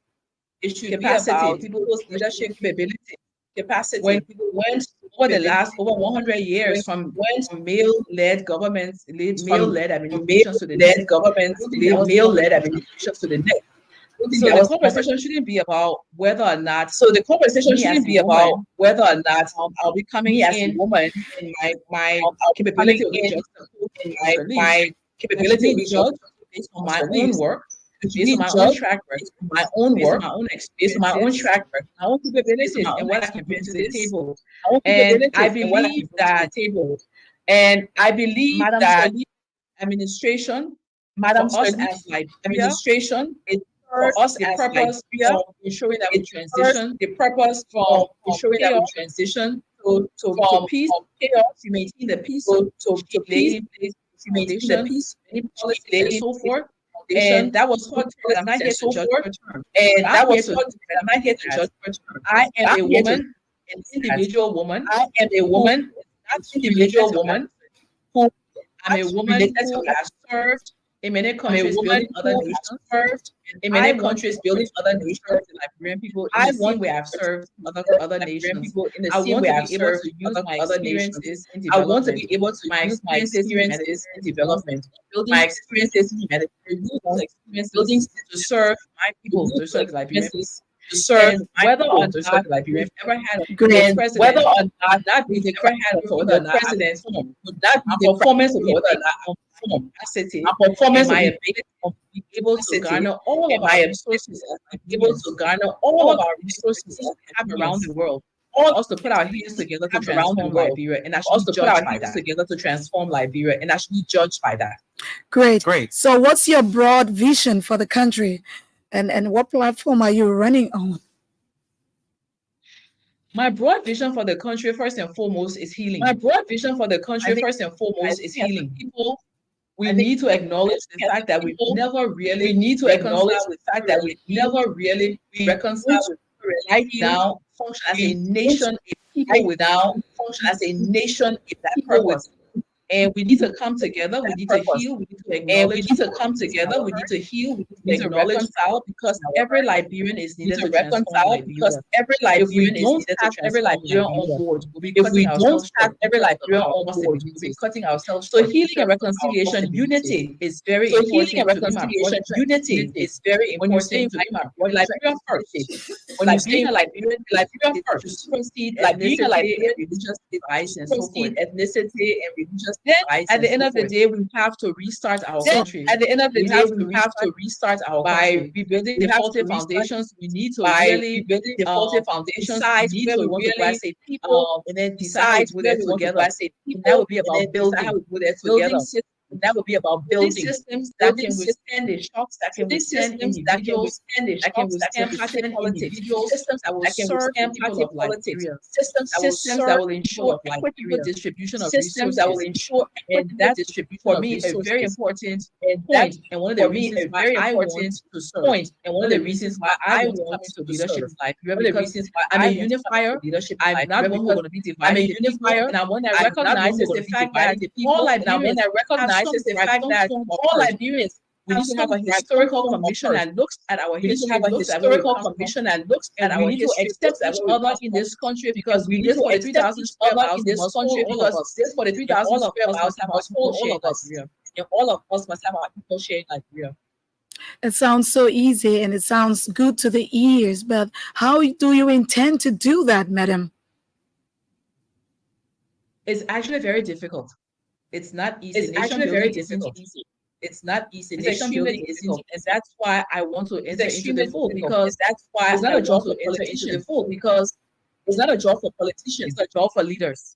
It should be about people's leadership capability. When over 100 years from male-led governments, male-led administrations to the next. So the conversation shouldn't be about whether or not. I'll be coming in as a woman and my capability will be judged. My capability will be judged based on my own work, based on my own track record, my own work, my own experience, my own track record, my own capabilities, and what I can bring to the table. And I believe that administration, for us as administration, for us the purpose of ensuring that we transition, to peace, chaos, to maintain the peace, to maintain the peace, and so forth. And that was what I'm not here to judge her term. I am a woman, an individual woman. I am a woman, not individual woman, who I'm a woman who has served in many countries, building other nations. In many countries, building other nations, the Liberian people in the same way I've served other nations. I want to be able to use my experiences in development. I want to be able to use my experiences in development. My experiences in building to serve my people, to serve the Liberian people. To serve whether or not we've ever had a president, whether or not that we never had a president, would that be the performance of whether or not capacity, performance my ability of being able to garner all of our resources, able to garner all of our resources that we have around the world. All us to put our hands together to transform Liberia, and actually judged by that. Together to transform Liberia, and actually judged by that. Great. So, what's your broad vision for the country, and what platform are you running on? My broad vision for the country, first and foremost, is healing. People. We need to acknowledge the fact that we never really reconcile right now, function as a nation, people without function as a nation in that purpose. And we need to come together, we need to heal, we need to acknowledge, we need to come together, we need to heal, we need to reconcile, because every Liberian is needed to reconcile, because every Liberian is needed to every Liberian on board. If we don't have every Liberian on board, we'll be cutting ourselves. So healing and reconciliation, unity is very important. Healing and reconciliation, unity is very important. When you say Liberia first, when you say Liberia first, proceed ethnicity, religious divides, and so forth, ethnicity and religious. Then, at the end of the day, we have to restart our country. At the end of the day, we have to restart our country by rebuilding the faulty foundations. We need to really rebuilding the faulty foundations. Decide where we want to say people, and then decide where we want to say people. That would be about building how we put it together. That would be about building systems that can withstand the shocks, that can withstand individuals, that can withstand party politics, systems that will serve party politics, systems that will ensure equitable distribution of resources, that will ensure that distribution for me is a very important point, and one of the reasons why I want to serve, and one of the reasons why I want to leadership in Liberia, because I'm a unifier. I'm not one who's going to be divided. I'm a unifier, and I want to recognize the fact that all Liberians recognizes the fact that all Liberians, we need to have a historical commission that looks at our history, looks at where we come from, and we need to accept each other in this country because this for the 3,000 square miles we must hold all of us. This for the 3,000 square miles we must hold all of us. And all of us must have our people sharing Nigeria. It sounds so easy and it sounds good to the ears, but how do you intend to do that, madam? It's actually very difficult. It's not easy. It's actually very difficult. It's not easy. Nation building is difficult, and that's why I want to enter into the fold, because that's why it's not a job for politicians. Because it's not a job for politicians. It's a job for leaders.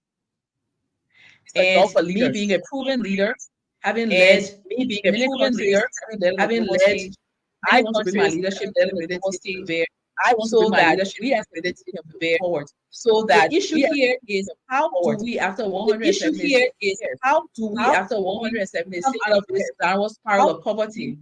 And me being a proven leader, having led many countries, having led, I want to bring my leadership capability to bear. I want to bring my leadership capability to bear forward. So that the issue here is how do we, after 176 years, how do we, after 176 out of this downward spiral of poverty,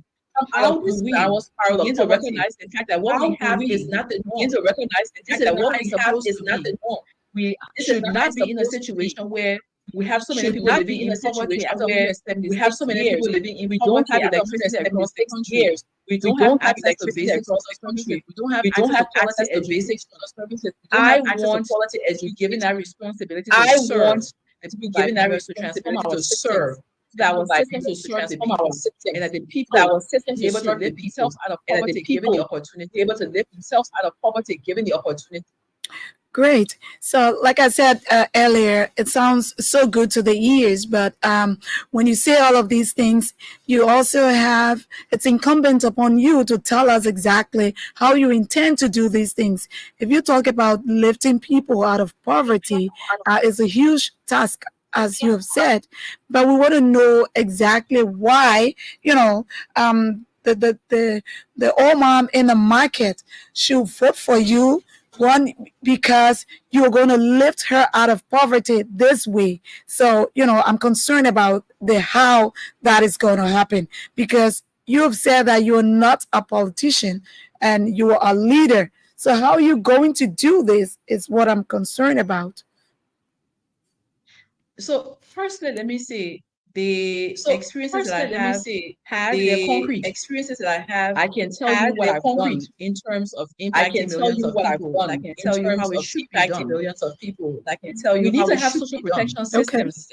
how do we begin to recognize the fact that what we have is not the norm? To recognize the fact that what we have is not the norm. We should not be in a situation where we have so many people living in poverty after we have so many people living in, we don't have electricity across the country. We don't have access to basic social services. We don't have access to basic social services. I want to be given that responsibility to serve and to be given that responsibility to serve. That was systems to serve the people, and that the people that was systems able to lift themselves out of poverty, given the opportunity, able to lift themselves out of poverty, given the opportunity. Great. So, like I said earlier, it sounds so good to the ears, but when you say all of these things, you also have, it's incumbent upon you to tell us exactly how you intend to do these things. If you talk about lifting people out of poverty, it's a huge task, as you have said, but we want to know exactly why, the old mom in the market should vote for you. One, because you're going to lift her out of poverty this way. So, I'm concerned about the how that is going to happen, because you have said that you're not a politician and you are a leader. So how are you going to do this is what I'm concerned about. So firstly, let me say the experiences that I have had, they're concrete. Experiences that I have, I can tell you what I've done in terms of impacting millions of people. I can tell you how it should be done. Millions of people. I can tell you we need to have social protection systems.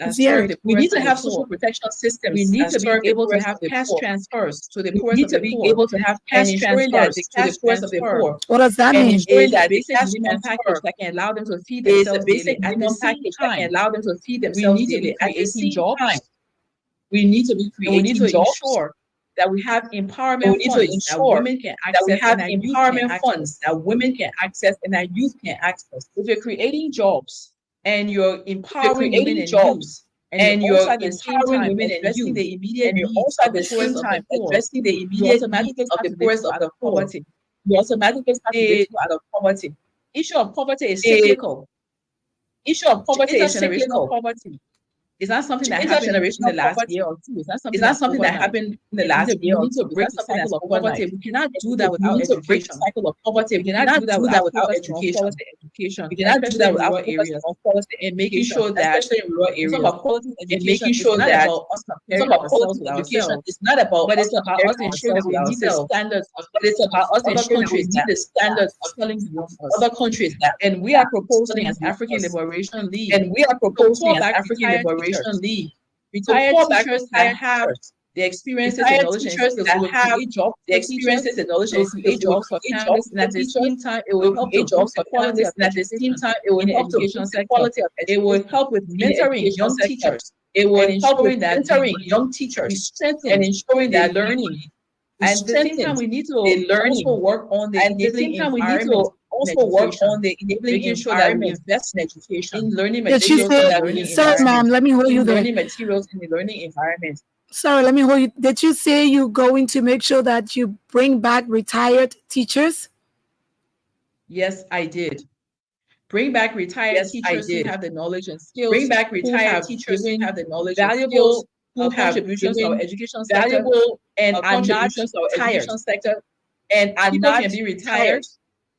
We need to have social protection systems. We need to be able to have cash transfers to the poorest of the poor. We need to be able to have cash transfers to the poorest of the poor. What does that mean? Ensuring that the cash minimum package that can allow them to feed themselves daily. At the same time, that can allow them to feed themselves daily. At the same time, we need to be creating we need to jobs. Ensure that we have empowerment funds that women can access, that we have empowerment funds that women can access and that youth can access. If you're creating jobs and you're empowering women and youth, and you're also at the same time addressing the immediate needs of the same time addressing the immediate needs of the poorest out of poverty, you automatically start to get out of poverty. Issue of poverty is cyclical. Issue of poverty is cyclical. Poverty. It's not something that happened in the last year or two. It's not something that happened in the last year or two. We need to break the cycle of poverty. We cannot do that without education. We cannot do that without education. We cannot do that without areas of policy and making sure that, especially in rural areas, of quality education, making sure that us comparing ourselves with ourselves. It's not about, but it's about us ensuring that we meet the standards of. But it's about us ensuring that we meet the standards of telling other countries that. And we are proposing as African Liberation League. And we are proposing as African Liberation League, retired teachers that have the experiences and knowledge and skills that have the experiences and knowledge and create jobs for families, and at the same time it will help jobs for quality, and at the same time it will help education sector. It will help with mentoring young teachers. It will help with mentoring young teachers and ensuring that learning. And at the same time, we need to also work on the enabling environment. Also work on the enabling environment, invest in education, in learning materials. Sorry, ma'am, let me hold you there. Learning materials in the learning environment. Sorry, let me hold you. Did you say you're going to make sure that you bring back retired teachers? Yes, I did. Bring back retired teachers who have the knowledge and skills. Bring back retired teachers who have the knowledge and skills, who have contributions to our education sector, valuable and are not tired. And are not can be retired.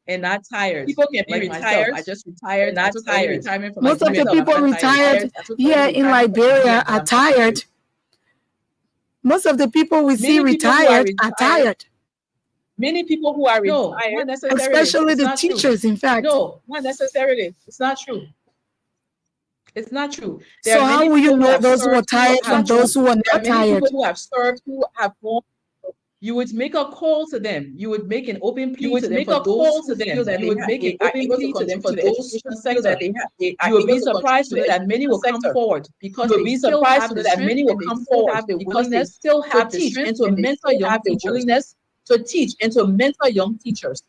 And not tired. People can be retired. I just retired. Not tired. Most of the people retired here in Liberia are tired. Most of the people we see retired are tired. Many people who are retired, not necessarily. Especially the teachers, in fact. No, not necessarily. It's not true. It's not true. So how will you know those who are tired from those who are not tired? People who have served, who have gone. You would make a call to them. You would make an open plea to them for those who feel that they would make an open plea to them for the education sector that they have. You would be surprised to know that many will come forward because you will be surprised to know that many will come forward because they still have the strength and mentor young willingness to teach and to mentor young teachers.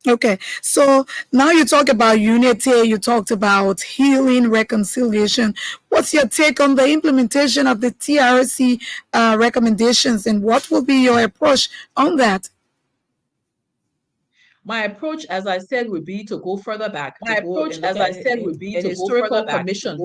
Okay, so now you talk about unity, you talked about healing, reconciliation. What's your take on the implementation of the TRC recommendations, and what will be your approach on that? My approach, as I said, would be to go further back. My approach, as I said, would be to go further back. Commission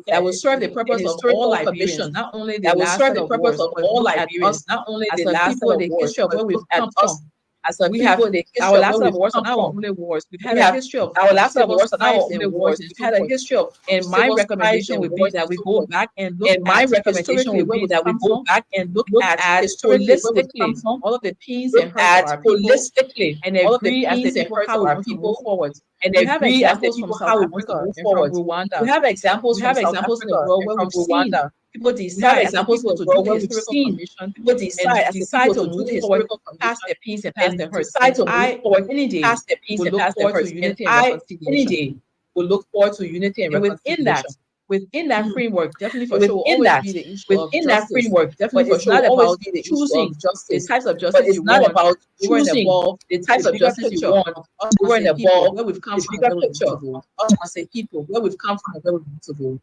that will serve the purpose of all Liberians, not only the last set of wars, but all Liberians, not only the last set of wars, the history of where we've come from. As a people, our last set of wars are not only wars. We've had a history of our last set of wars are not only wars. We've had a history of. And my recommendation would be that we go back and look. And my recommendation would be that we go back and look at holistically all of the pains and hurts of our people, holistically, and agree as the people how we want to move forward. And agree as the people how we want to move forward. Rwanda. We have examples. We have examples in the world where we've seen people decide examples to do the historical commission. People decide to move forward past the peace and past the hurt. Decide to move forward any day past the peace and past the hurt. Unity and reconciliation. Any day will look forward to unity and reconciliation. Within that framework, definitely for sure, always be the issue of justice. That framework, definitely for sure, always be the choosing justice. The types of justice you want. It's not about choosing the types of justice you want. Over and above where we've come from, where we want to go. Us as a people, where we've come from, where we want to go.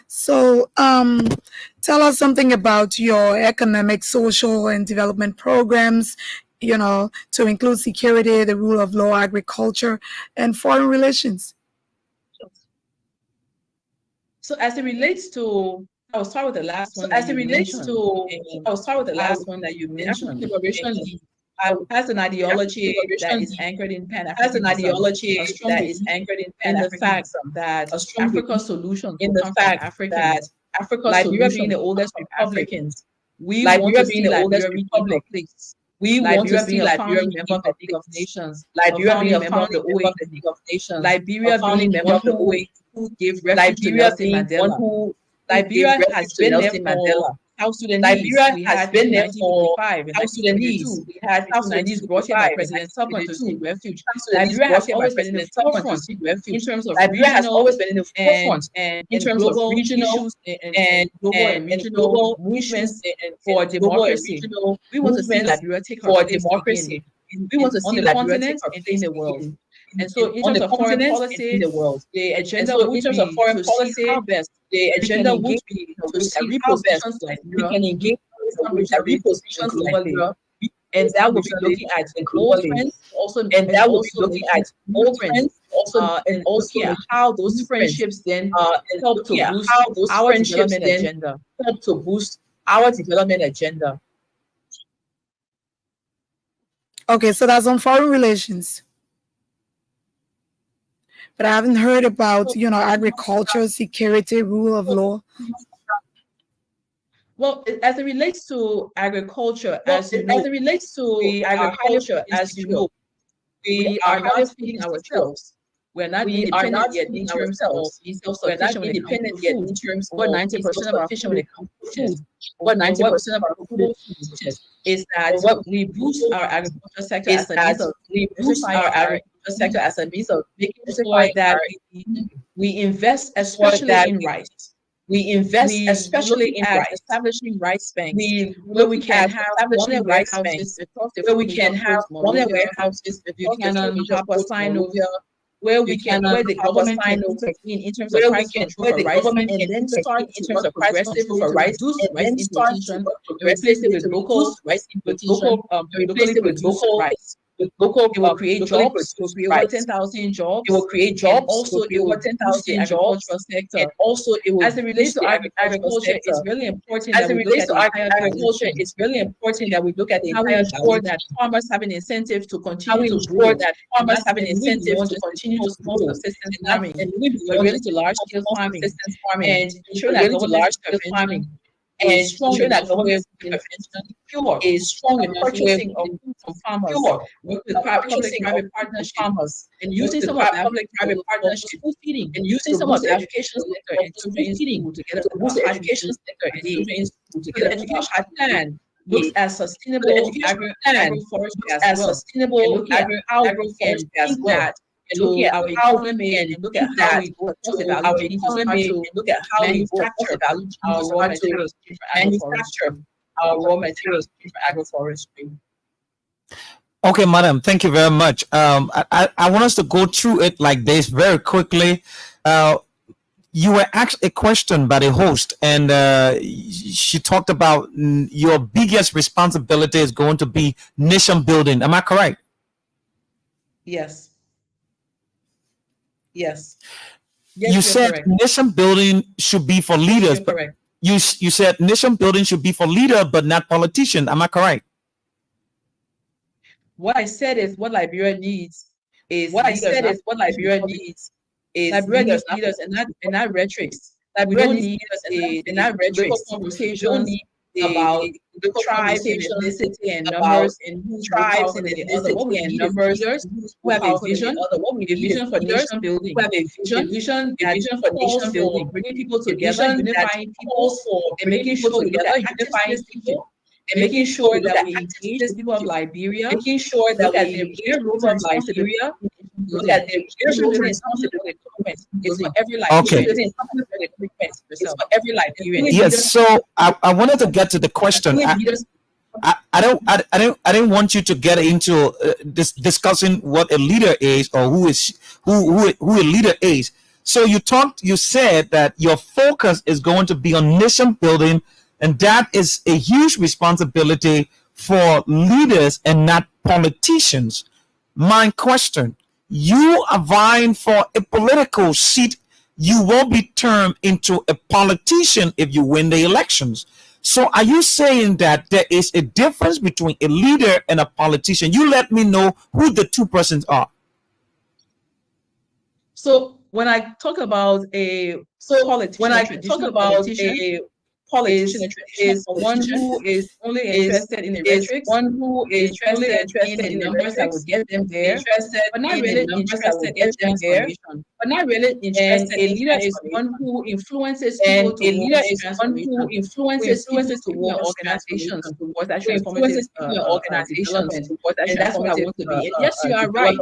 So, tell us something about your economic, social, and development programs, you know, to include security, the rule of law, agriculture, and foreign relations. So as it relates to, I'll start with the last one. As it relates to, I'll start with the last one that you mentioned. Has an ideology that is anchored in Pan-Africanism. Has an ideology that is anchored in Pan-Africanism. The fact that Africa's solution in the fact that Africa's Liberia being the oldest republicans, we want to see Liberia republic. We want to see Liberia member of the League of Nations. Liberia being a member of the League of Nations. Liberia being a member of the OAU. Who gave refuge to Nelson Mandela. Liberia has been there for South Sudanese. Liberia has been there for South Sudanese. We had South Sudanese brought here by President Salva to seek refuge. Liberia has always been in the forefront in terms of Liberia has always been in the forefront in terms of regional and global movements for democracy. We want to see Liberia take her place democracy. We want to see Liberia take her place in the world. And so, in terms of foreign policy in the world, the agenda would be to see how best the agenda would be to see how best we can engage with repositions globally, and that would be looking at old friends, also, and that would be looking at old friends, also, and also how those friendships then help to boost our development agenda. Help to boost our development agenda. Okay, so that's on foreign relations. But I haven't heard about, you know, agriculture, security, rule of law. Well, as it relates to agriculture, as you know, we are not feeding ourselves. We're not independent yet in terms of self-sufficient when it comes to food. Over 90% of our food when it comes to food. Over 90% of our food is that we boost our agriculture sector as a means of making sure that we invest especially in rice. We invest especially in rice, establishing rice banks where we can have one warehouses across the where we can have one warehouses Buchanan, Papa Sino, where we can where the government can intervene in terms of price control for rice and then start in terms of progressive for rice, reduce rice importation, replace it with local rice importation, replace it with local rice. It will create jobs. It will create over 10,000 jobs. It will create jobs. Also, it will 10,000 jobs. Sector. And also, it will as it relates to agriculture, it's really important. As it relates to agriculture, it's really important that we look at the entire ensure that farmers have an incentive to continue to grow. That farmers have an incentive to continue to small subsistence farming and really to large scale farming and ensure that large scale farming. is strong enough with pure, is strong enough purchasing of from farmers, work with public-private partnerships, farmers, and using some of public-private partnerships, school feeding, and using some of the education sector and children feeding to get the education sector and children to get the education plan. Looks at sustainable agroforestry as well. Sustainable agroforestry as well. And look at our economy and look at how we go across the value chain to start to look at how we manufacture our raw materials manufacture our raw materials for agroforestry. Okay, madam, thank you very much. I want us to go through it like this very quickly. You were asked a question by the host, and she talked about your biggest responsibility is going to be nation building. Am I correct? Yes. Yes. You said correct. nation building should be for leaders, but correct. you said nation building should be for leader, but not politician. Am I correct? What I said is what Liberia needs is Liberia needs leaders and not rhetorics. Liberia needs not rhetorics. Conversations about the tribes and ethnicity and numbers and tribes and ethnicity and numbers who have a vision, for nation building, who have a vision for nation building, bringing people together, unifying people, and making sure together, unifying people. And making sure that we engage the people of Liberia, making sure that we engage the people of Liberia, look at their roles and responsibility. It's for every Liberian. It's for every Liberian. Yes. So I wanted to get to the question. I didn't want you to get into discussing what a leader is or who a leader is. So you said that your focus is going to be on nation building. And that is a huge responsibility for leaders and not politicians. My question, you are vying for a political seat. You will be turned into a politician if you win the elections. So are you saying that there is a difference between a leader and a politician? You let me know who the two persons are. So when I talk about a politician is one who is only interested in the rhetoric, one who is only interested in the numbers that will get them there, but not really interested in transformation. But not really interested. And a leader is one who influences people to towards organizations, towards that transformative organizations, and that's what I want to be. And yes, you are right.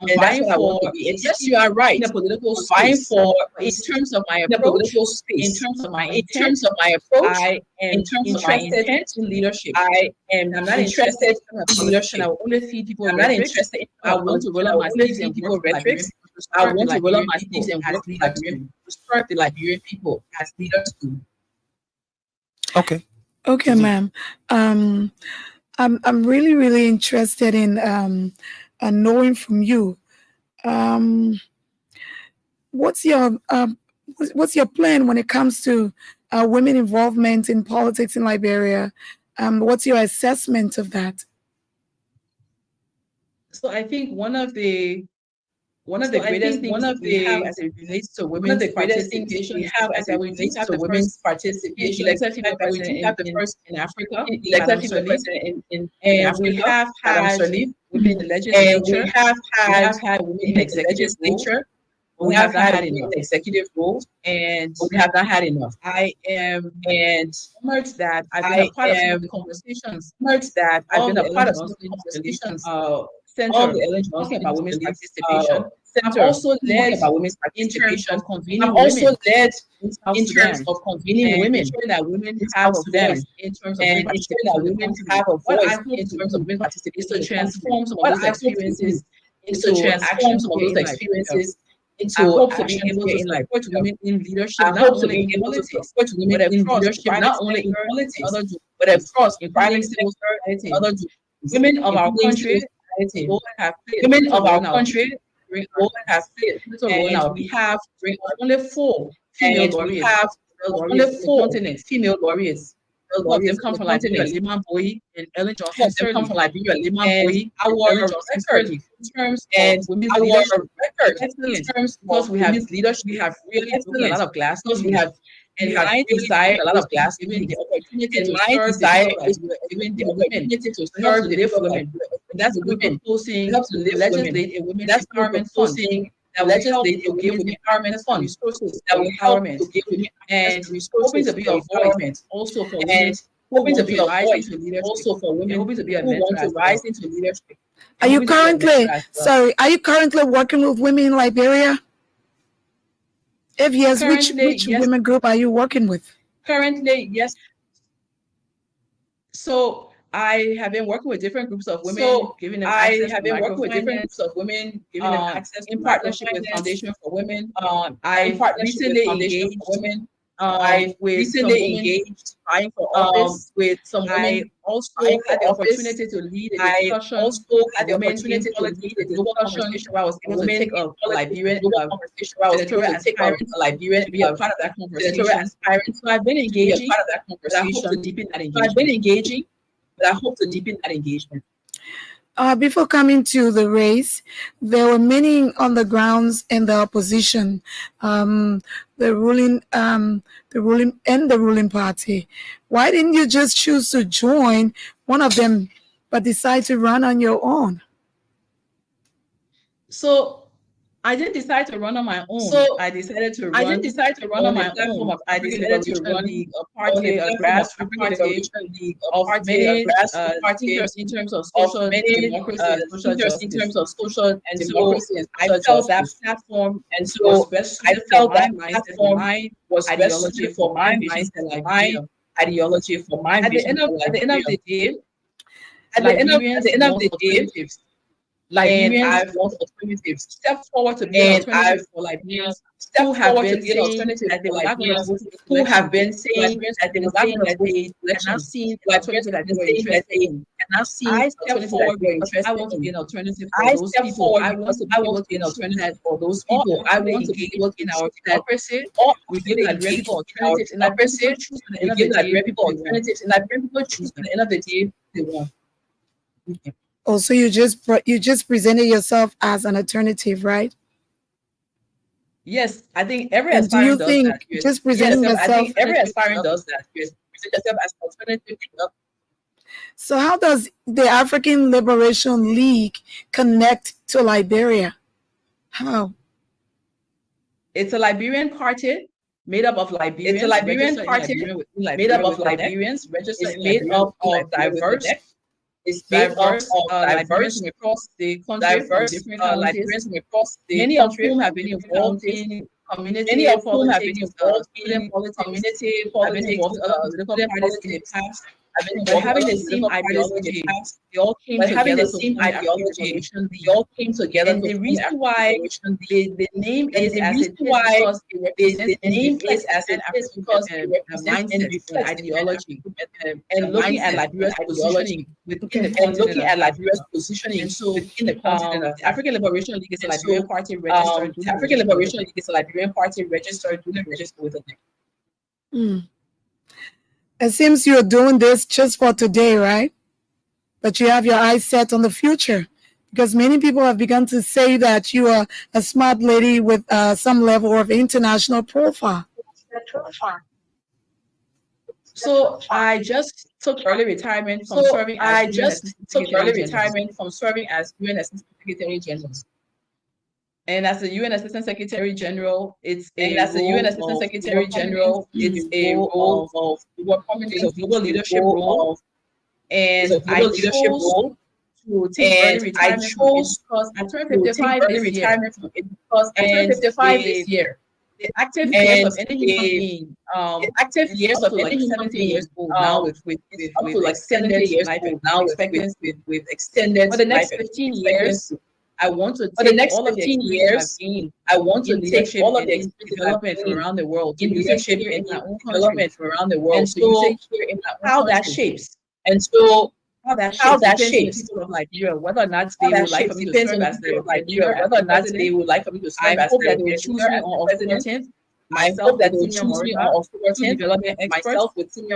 And that's what I want to be. And yes, you are right. In the political space, in terms of my approach, in terms of my approach, I am interested in leadership. I'm not interested in leadership. I will only feed people. I'm not interested. I want to roll up my sleeves and people rhetoric. I want to roll up my sleeves and work with Liberian, start the Liberian people as leaders too. Okay. Okay, ma'am. I'm really interested in knowing from you. What's your plan when it comes to women involvement in politics in Liberia? What's your assessment of that? So I think one of the greatest things we have as it relates to women's participation we have as it relates to women's participation. Elected female president in Africa, elected female president in Africa, we have had women in the legislature, we have had women in executive nature. We have not had enough executive roles, and we have not had enough. I am honored that I've been a part of some of the conversations. I've been a part of some of the conversations. Center talking about women's participation. I'm also led in terms of convening women. Ensuring that women have a voice in terms of women participation. To transform some of those experiences into actions, into I hope to be able to support women in leadership, not only in politics, but not only in politics, but across in civil society. Women of our country have played. Women of our country have played. And we have only 4 female laureates. Only 4 female laureates. All of them come from Liberia, Liman Boy and Ellen Johnson. They come from Liberia, Liman Boy, our record in terms of women's leadership. In terms because we have leadership, we have really broken a lot of glass. We have And my desire a lot of glass given the opportunity to serve given the opportunity to serve the women. That's we're proposing to legislate a women's empowerment fund that will help to give women empowerment funds, resources that will help to give women and resources to be a voice also for women hoping to be a voice also for women hoping to be a who want to rise into leadership. Are you currently working with women in Liberia? If yes, which yes. women group are you working with? Currently, yes. So I have been working with different groups of women, giving them access to in partnership with Foundation for Women. I recently engaged women. I've recently engaged trying for office with some women. I also had the opportunity to lead a discussion. Global conversation where I was able to take a Liberian senatorial aspirant to be a part of that conversation. So I've been engaging. But I hope to deepen that engagement. Before coming to the race, there were many on the grounds in the opposition, the ruling party. Why didn't you just choose to join one of them, but decide to run on your own? So I didn't decide to run on my own. I decided to run on my own. I decided to run a party, a grassroots party of many in terms of social democracy and social justice. And so I felt that platform and so I felt that platform was best suited for my mindset and my ideology for my vision. At the end of the day, Liberians want alternatives. Step forward to be an alternative for Liberians who have been saying that they were not going to vote who have been saying that they were not going to vote cannot see the alternative that they were interested in. I step forward because I want to be an alternative for those people. I want to be an alternative for those people. I want to be able in our democracy. We give Liberian people alternatives in Liberian choose at the end of the day. People alternatives in Liberian people choose at the end of the day they want. Also, you just presented yourself as an alternative, right? Yes, I think every aspiring does that. Just presenting yourself. I think every aspiring does that. Yes, present yourself as an alternative. So, how does the African Liberation League connect to Liberia? How? It's a Liberian party made up of Liberians. It's a Liberian party made up of Liberians. Registered. Made up of diverse. It's diverse Liberians from across the country, different Liberians from across the many of whom have been involved in community politics, student politics, political parties in the past. But having the same ideology, they all came together to form ideology. They all came together. And the reason why the name is as it is because the name is as it is because it represents and reflects ideology and looking at Liberia's positioning within the positioning. And so in the continent, the African Liberation League is a Liberian party registered. The African Liberation League is a Liberian party registered with it. It seems you're doing this just for today, right? But you have your eyes set on the future, because many people have begun to say that you are a smart lady with some level of international profile. So I just took early retirement from serving as UN Assistant Secretary General. And as the UN Assistant Secretary General, it's a role of global leadership role. And I chose to take early retirement because I turned 55 this year. The active years of any human being, active years of any human being years old now with up to like 70 years old now with extended. For the next 15 years. I want to take all of the 15 years. I want to take all of the development from around the world, in leadership in my own development from around the world. And so, how that shapes, how that shapes people of Liberia, whether or not they would like for me to serve as their Liberia, whether or not they would like for me to serve as their. I hope that they will choose me on alternative. myself with Senior Morita, two development experts,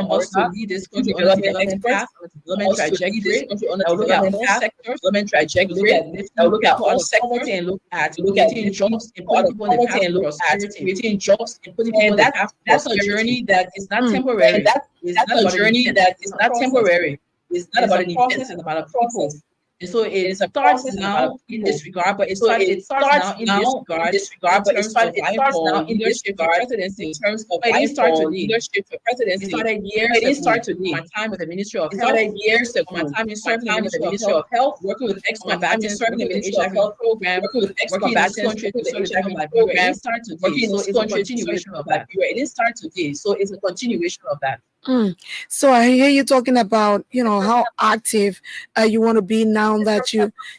also lead this country on a development path, on a development trajectory. I will look at all sectors, development trajectory. I will look at all sectors and look at creating jobs and putting people in the path of prosperity. Creating jobs and putting people in the path of prosperity. That's a journey that is not temporary. That's a journey that is not temporary. It's not about an process, it's about a process. And so it starts now in this regard, but it starts now in this regard, but it starts now in leadership for presidency. In terms of it didn't start today. Leadership for presidency. It started years ago. It didn't start today. My time with the Ministry of Health. It started years ago. My time in serving the Ministry of Health, working with ex-combatants, serving the Ministry of Health program, working with ex-combatants, working with the HIV program. It didn't start today. So it's a continuation of that. It didn't start today. So it's a continuation of that. So I hear you talking about, how active you want to be now that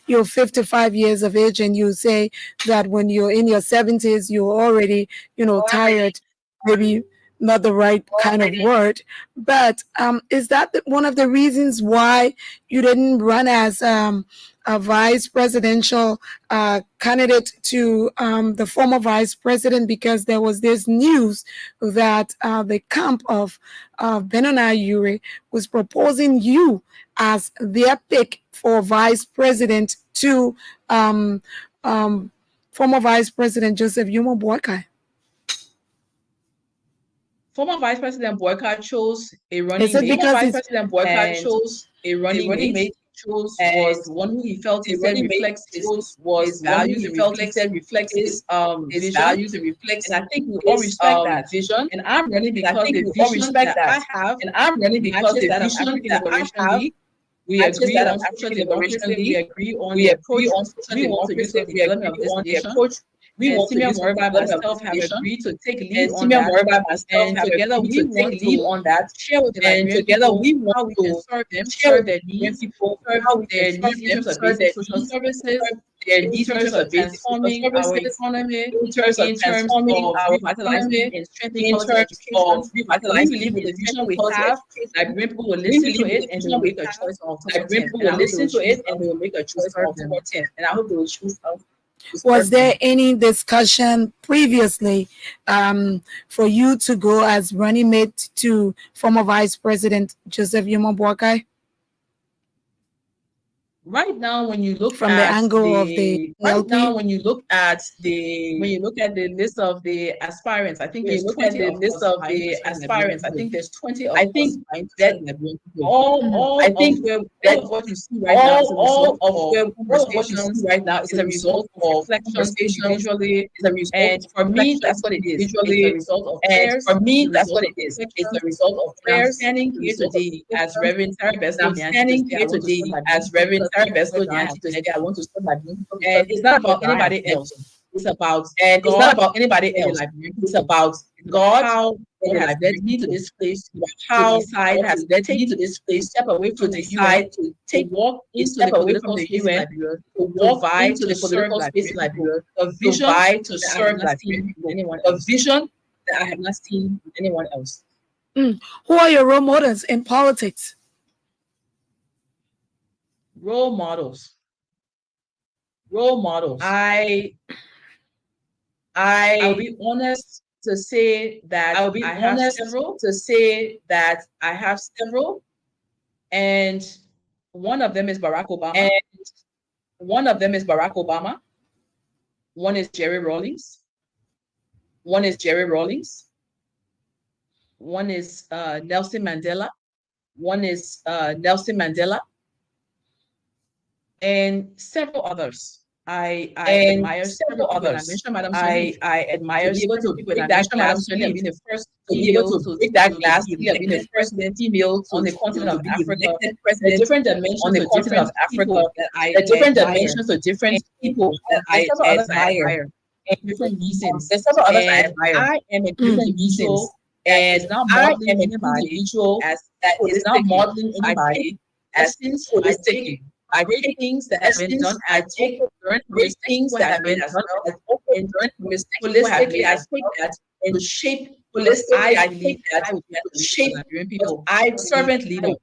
you're 55 years of age, and you say that when you're in your 70s, you're already, tired, maybe not the right kind of word. But is that one of the reasons why you didn't run as a vice presidential candidate to the former vice president? Because there was this news that the camp of Benona Yuri was proposing you as their pick for vice president to former vice president Joseph Yomo Boakai. Former Vice President Boyka chose a running Is it mate. because Vice President Boyka chose a running mate. Was one who he felt he said reflects his values and reflects his values and reflects. And I think we all respect that vision. And I'm running because the vision that I have, and I'm running because the vision that I have. We agree on social democracy. We agree on the approach. We want to use the development of this nation. We want Senior Morita myself have agreed to take lead on that, and together we want to lead on that. Share with the Nigerian people how we can serve them, serve their needs, serve their needs in terms of basic social services, in terms of transforming our economy, in terms of revitalizing and strengthening quality education. We believe with the vision we have, Nigerian people will listen to it and they will make a choice on October 10th. And I hope they will choose us. Was there any discussion previously for you to go as running mate to former Vice President Joseph Yomo Boakai? Right now, when you look from the angle of the LP, when you look at the list of the aspirants, I think there's 20 of us. I think there's 20 of us. I think that all of what you see right now is a result of conversations individually. And for me, that's what it is. It's a result of prayers. For me, that's what it is. It's a result of prayers. I'm standing here today as Reverend Terry Beston. I want to start my business. And it's not about anybody else. It's about God. It's not about anybody else. It's about God. How God has led me to this place. How God has led me to this place. Step away from the UN. To take walk into the political space in Liberia. To walk into the political space in Liberia. A vision to serve anyone. A vision that I have not seen with anyone else. Who are your role models in politics? Role models. I'll be honest to say that I have several. And one of them is Barack Obama. One is Jerry Rawlings. One is Nelson Mandela. And several others. I admire several others. I admire several people. Being the first female to break that glass, being the first female on the continent of Africa. The different dimensions on the continent of Africa that I admire. And different reasons. There's several others I admire. I am a different reasons. And now I am an individual that is not modeling anybody as holistic. I take things that have been done. I take things that have been done holistically. I take that and shape holistically. I believe that I will shape Nigerian people. I servant leader.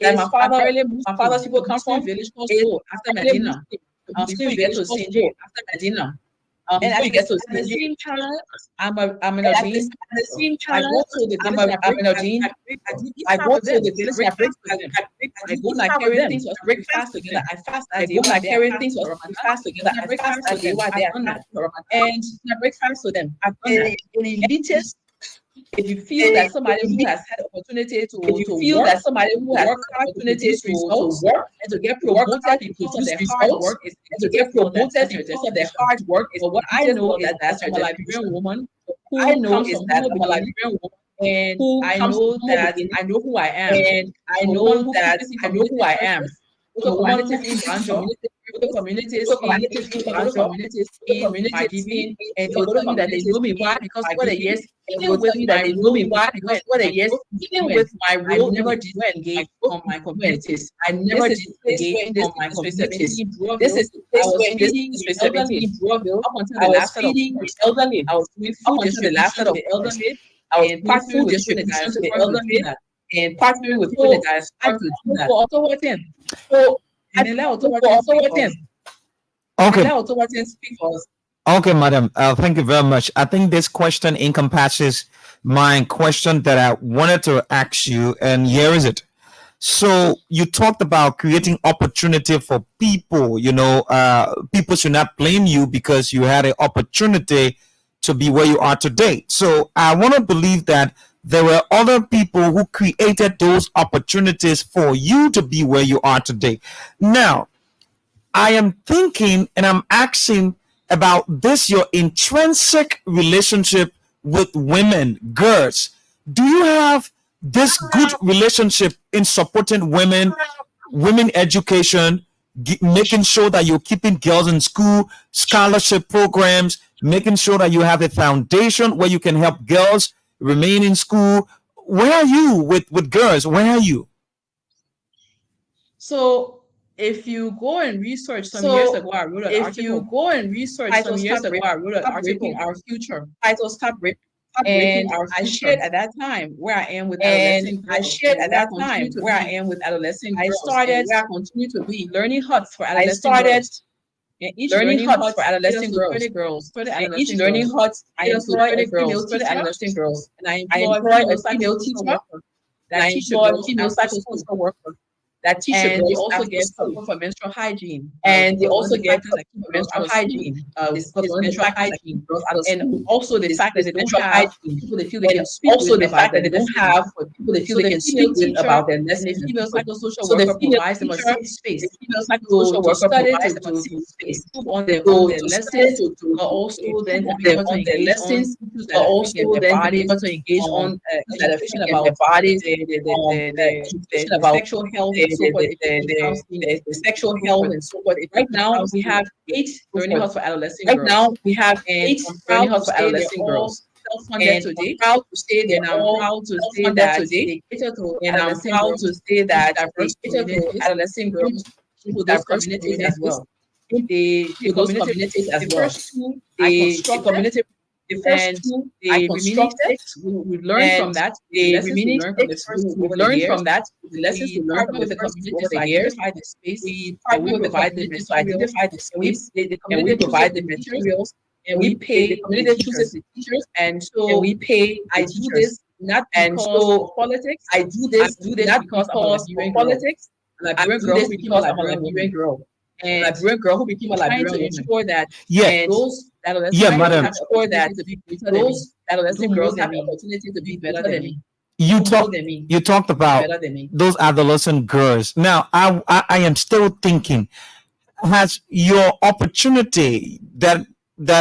Like my father's people come from village called Soul after Medina. Still you get to Sinji after Medina. And at the same time, I'm an ordained. I go to the village. I'm an ordained. I go to the village. I break for them. I go and I carry things to break fast together. I fast. I go and I carry things to fast together. I break fast together. And I break fast with them. In elitist If you feel that somebody who has had opportunity to work hard to produce results and to get promoted because of their hard work is but what I know is that I'm a Liberian woman who comes from humble beginning, and I know who I am. I'm a woman who focusses in community service, with the communities in Banjo, with the communities in Margibi, and they will tell you that they know me why, because over the years, even with my role in I never did engage on my communities. I never did engage on my communities. This is the place where feeding the elderly up until the last of elderly. I was doing food distribution to the elderly. I was doing food distribution to the elderly and partnering with people that are smart to do that. So I Okay. speak for us. Okay, madam. Thank you very much. I think this question encompasses my question that I wanted to ask you, and here is it. So you talked about creating opportunity for people. People should not blame you because you had an opportunity to be where you are today. So I want to believe that there were other people who created those opportunities for you to be where you are today. Now, I am thinking and I'm asking about this, your intrinsic relationship with women, girls. Do you have this good relationship in supporting women education, making sure that you're keeping girls in school, scholarship programs, making sure that you have a foundation where you can help girls remain in school? Where are you with girls? Where are you? So if you go and research some years ago, I wrote an article. Our future. Titles Stop Raping. And I shared at that time where I am with adolescent girls. I shared at that time where I am with adolescent girls. I started where I continue to be learning huts for adolescent girls. And each learning huts for adolescent girls. And each learning huts, I employ a female teacher, adolescent girls, and I employ a female teacher that teaches a female psychosocial worker that teach the girls. They also get support for menstrual hygiene. And they also get support for menstrual hygiene. Menstrual hygiene. And also the fact that they don't have people they feel they can speak with. Also the fact that they don't have people they feel they can speak with about their lessons. The female psychosocial worker provides them a safe space. The female psychosocial worker provides them a safe space on their lessons, but also then on their lessons, but also then to engage on education about their bodies, the sexual health. The sexual health and so forth. Right now, we have 8 learning huts for adolescent girls. Right now, we have 8 learning huts for adolescent girls. Self-funded today. I'm proud to say that I'm proud to say that they cater to adolescent girls to those communities as well. The first two, the first two, I constructed. We learned from that. We learned from that. The lessons we learned from the community over the years. We provide the space, and we provide the materials, and we pay the community chooses the teachers, and so we pay. I do this not because of politics. I do this not because of politics. Liberian girl who became a Liberian girl. And Liberian girl who became a Liberian woman. Ensure that those madam. Ensure that those adolescent girls have the opportunity to be better than me. You talked about those adolescent girls. Now, I am still thinking, has your opportunity that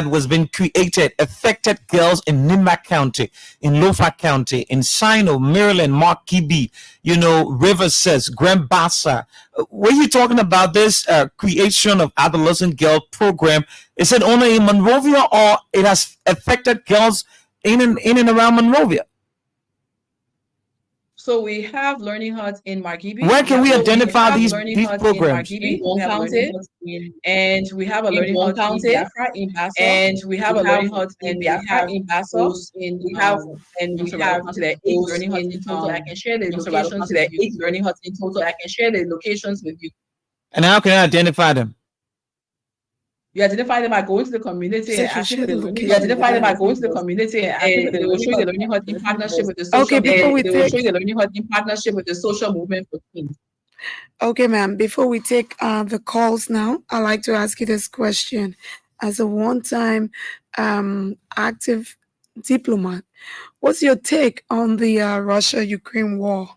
was being created affected girls in Nima County, in Lofa County, in Sino, Maryland, Marquis, Riverside, Grand Bassa? Were you talking about this creation of adolescent girl program? Is it only in Monrovia, or it has affected girls in and around Monrovia? So we have learning huts in Margibi. Where can we identify these programs? In County, and we have a learning hut in Biafra, in Basso, and we have a learning hut in Biafra, in Basso, and we have the 8 learning huts in total. I can share the locations. The 8 learning huts in total. I can share the locations with you. And how can I identify them? You identify them by going to the community and asking for the location. You identify them by going to the community and asking for the location. They will show you the learning hut in partnership with the social. Okay, before we they will show you the learning hut in partnership with the social movement for teens. Okay, ma'am. Before we take the calls now, I'd like to ask you this question. As a one-time active diplomat. What's your take on the Russia-Ukraine war?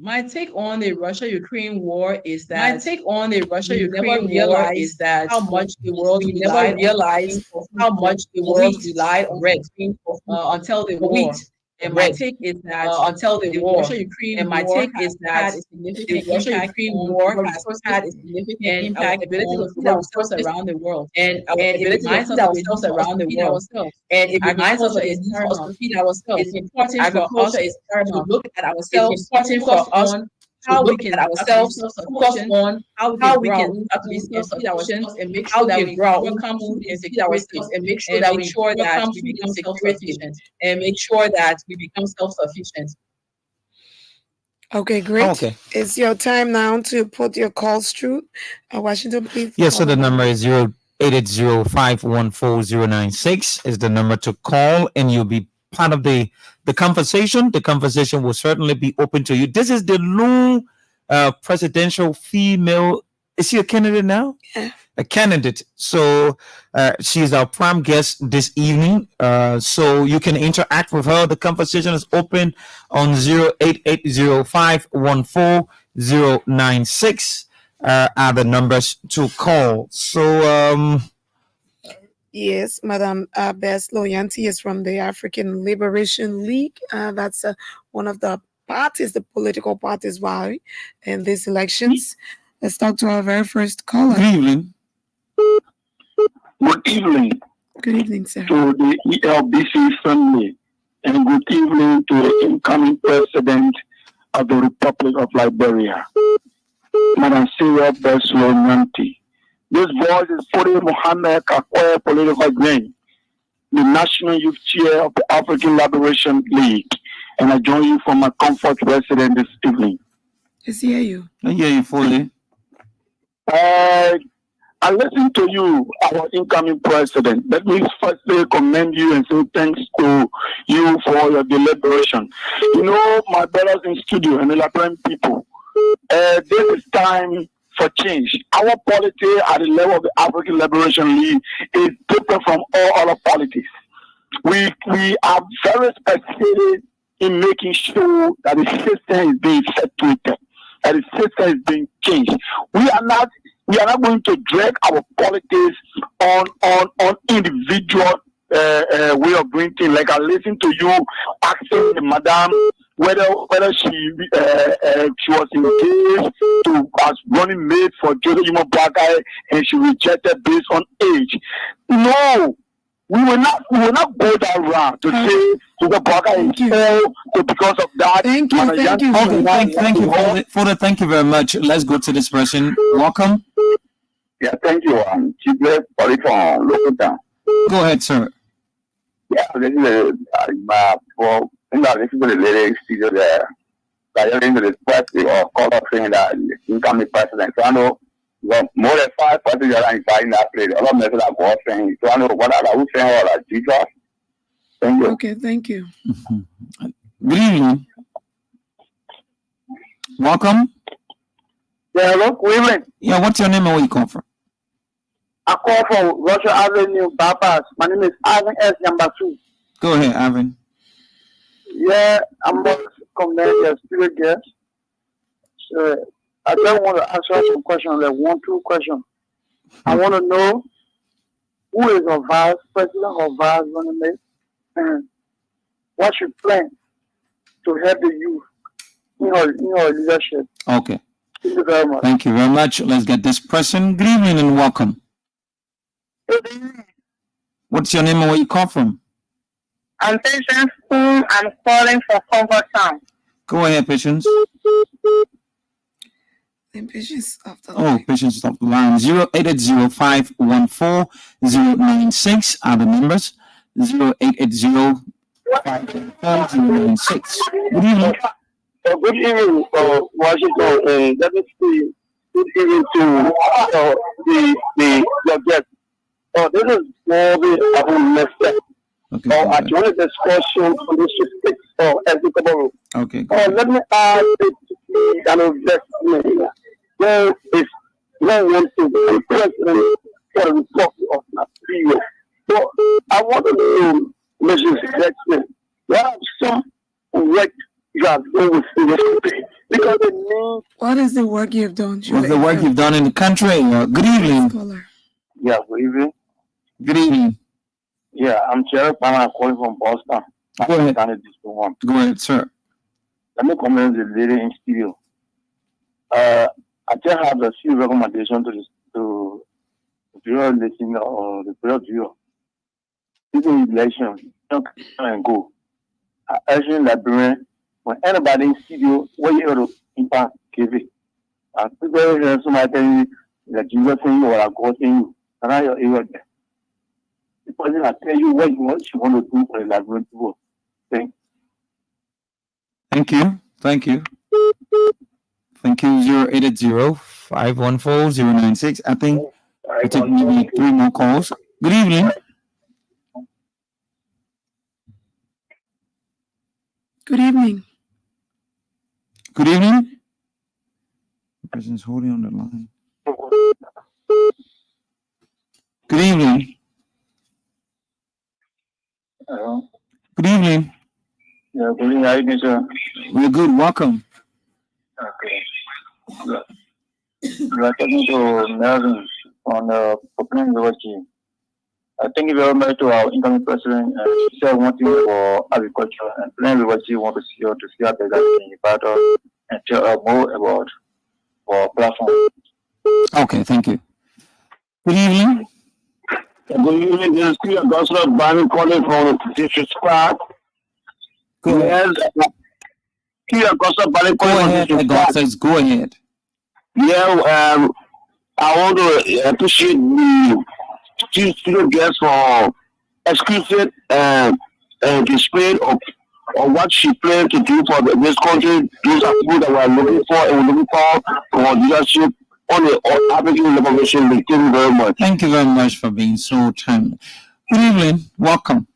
My take on the Russia-Ukraine war is that how much the world relied on bread until the war. And my take is that the Russia-Ukraine war has had a significant impact on our ability to feed ourselves around the world. And it reminds us of the need for us to feed ourselves. Agriculture is paramount. It's important for us to look at ourselves, focus on how we can self-sufficient, how we can feed ourselves, and make sure that we overcome food insecurity, and make sure that we become self-sufficient, and make sure that we become self-sufficient. Okay, great. Okay. It's your time now to put your calls through. Washington, please. Yes, so the number is 0880514096 is the number to call, and you'll be part of the conversation. The conversation will certainly be open to you. This is the Loon presidential female. Is she a candidate now? Yeah. A candidate. So she's our prime guest this evening. So you can interact with her. The conversation is open on 0880514096 are the numbers to call. So yes, Madam Bess Loyanti is from the African Liberation League. That's one of the parties, the political parties, why in these elections. Let's talk to our very first caller. Good evening. Good evening. Good evening, sir. To the ELBC family, and good evening to the incoming president of the Republic of Liberia, Madam Sarah Bess Loyanti. This voice is Fode Mohammed Kakwe Political Grain, the National Youth Chair of the African Liberation League, and I join you from my comfort residence this evening. Let's hear you. I hear you fully. I listen to you, our incoming president. Let me firstly commend you and say thanks to you for your deliberation. You know, my brothers in studio and the Liberian people, this is time for change. Our politics at the level of the African Liberation League is different from all other politics. We are very specific in making sure that the system is being situated, that the system is being changed. We are not going to drag our politics on individual way of doing things. Like I listened to you asking the madam whether she was engaged to as running mate for Joseph Yuma and she rejected based on age. No. We will not go that route to say to the Baka is so because of that. Thank you. Okay, thank you, Fode. Thank you very much. Let's go to this person. Welcome. Yeah, thank you. Chief from local town. Go ahead, sir. Yeah, this is the lady studio there. I just into the press or call up saying that incoming president. So I know more than 5 parties are inside in that place. A lot of messages are both saying. So I know what I was saying or like Jesus. Thank you. Okay, thank you. Good evening. Welcome. Yeah, hello, good evening. Yeah, what's your name and where you come from? I call from Russia Avenue, Papas. My name is Ivan S. Number 2. Go ahead, Ivan. Yeah, I'm going to commend your spirit guest. So I just want to answer some questions, like 1-2 questions. I want to know who is our vice president or vice going to make, and what you plan to help the youth in your leadership. Okay. Thank you very much. Thank you very much. Let's get this person. Good evening and welcome. Good evening. What's your name and where you come from? I'm Patience. I'm calling for Comfort Town. Go ahead, Patience. Patience of the line. Oh, Patience of the line. 0880514096 are the numbers. 0880514096. Good evening. Good evening, Washington. Let me see. Good evening to your guest. This is Bobby Abu. Okay. I joined this question on the 6 equitable. Okay. Let me ask an investment. There is no one to be president for the Republic of Nigeria. So I want to know, Mrs. Jackson, what are some work you have done with the because it means. What is the work you've done? What's the work you've done in the country? Good evening. Yeah, good evening. Good evening. Yeah, I'm Jerry Panna. I'm calling from Boston. Go ahead. Go ahead, sir. Let me comment the lady in studio. I just have a few recommendations to the viewer listening or the viewer viewer. People election don't come and go. Asian librarian, when anybody in studio, what you to impact give it. People hear somebody telling you that Jesus saying you or God saying you, and I your ear there. The person will tell you what you want to do for the librarian people. Thank you. Thank you. Thank you. 0880-514-096. I think we take maybe 3 more calls. Good evening. Good evening. Good evening. The person's holding on the line. Good evening. Hello. Good evening. Yeah, good evening. How are you doing, sir? We're good. Welcome. Okay. You are talking to Melvin on Opening University. Thank you very much to our incoming president. She said one thing for agriculture and Plain University want to see her better in battle and tell her more about our platform. Okay, thank you. Good evening. Good evening. This is Peter Gosler Barney calling from District Squad. Go ahead. Peter Gosler Barney calling from District Squad. Go ahead. Yeah, I want to appreciate the studio guests for exclusive display of what she planned to do for this country. These are people that we're looking for, and we're looking for leadership on the African Liberation League. Thank you very much. Thank you very much for being so timely. Good evening. Welcome.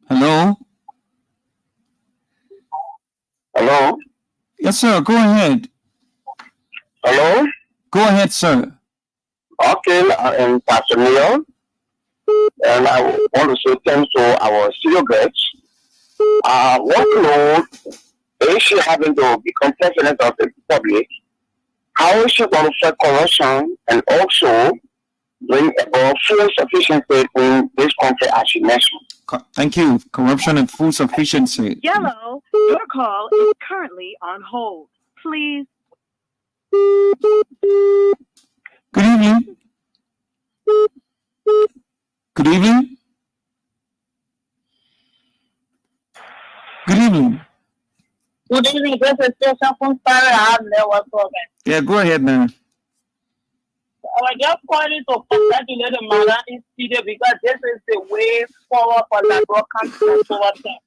Hello? Hello? Yes, sir. Go ahead. Hello? Go ahead, sir. Okay, I am Pastor Neil, and I want to say thanks to our studio guests. I want to know if she happen to become president of the republic, how is she going to fight corruption and also bring about food sufficiency in this country as she mentioned? Thank you. Corruption and food sufficiency. Yellow, your call is currently on hold. Please. Good evening. Good evening. Good evening. Good evening. This is Station from Sarah. I have network problem. Yeah, go ahead, man. I was just calling to congratulate the Madam in studio because this is the way forward for the broadcast corruption.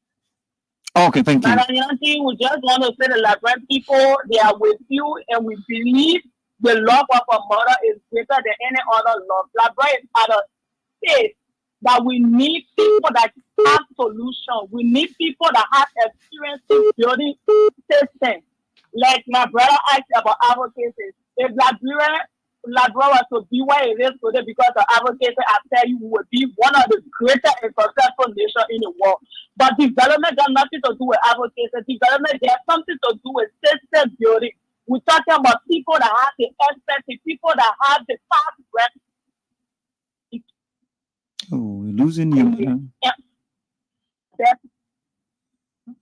Okay, thank you. Madam Yancy, we just want to say the Liberian people, they are with you, and we believe the love of a mother is greater than any other love. Liberia is at a stage that we need people that have solutions. We need people that have experience in building systems. Like my brother asked about advocacy. If Liberia was to be where it is today because of advocacy, I tell you, we would be one of the greatest and successful nations in the world. But development got nothing to do with advocacy. Development has something to do with system building. We're talking about people that have the expertise, people that have the past record. Oh, we're losing you. Yeah.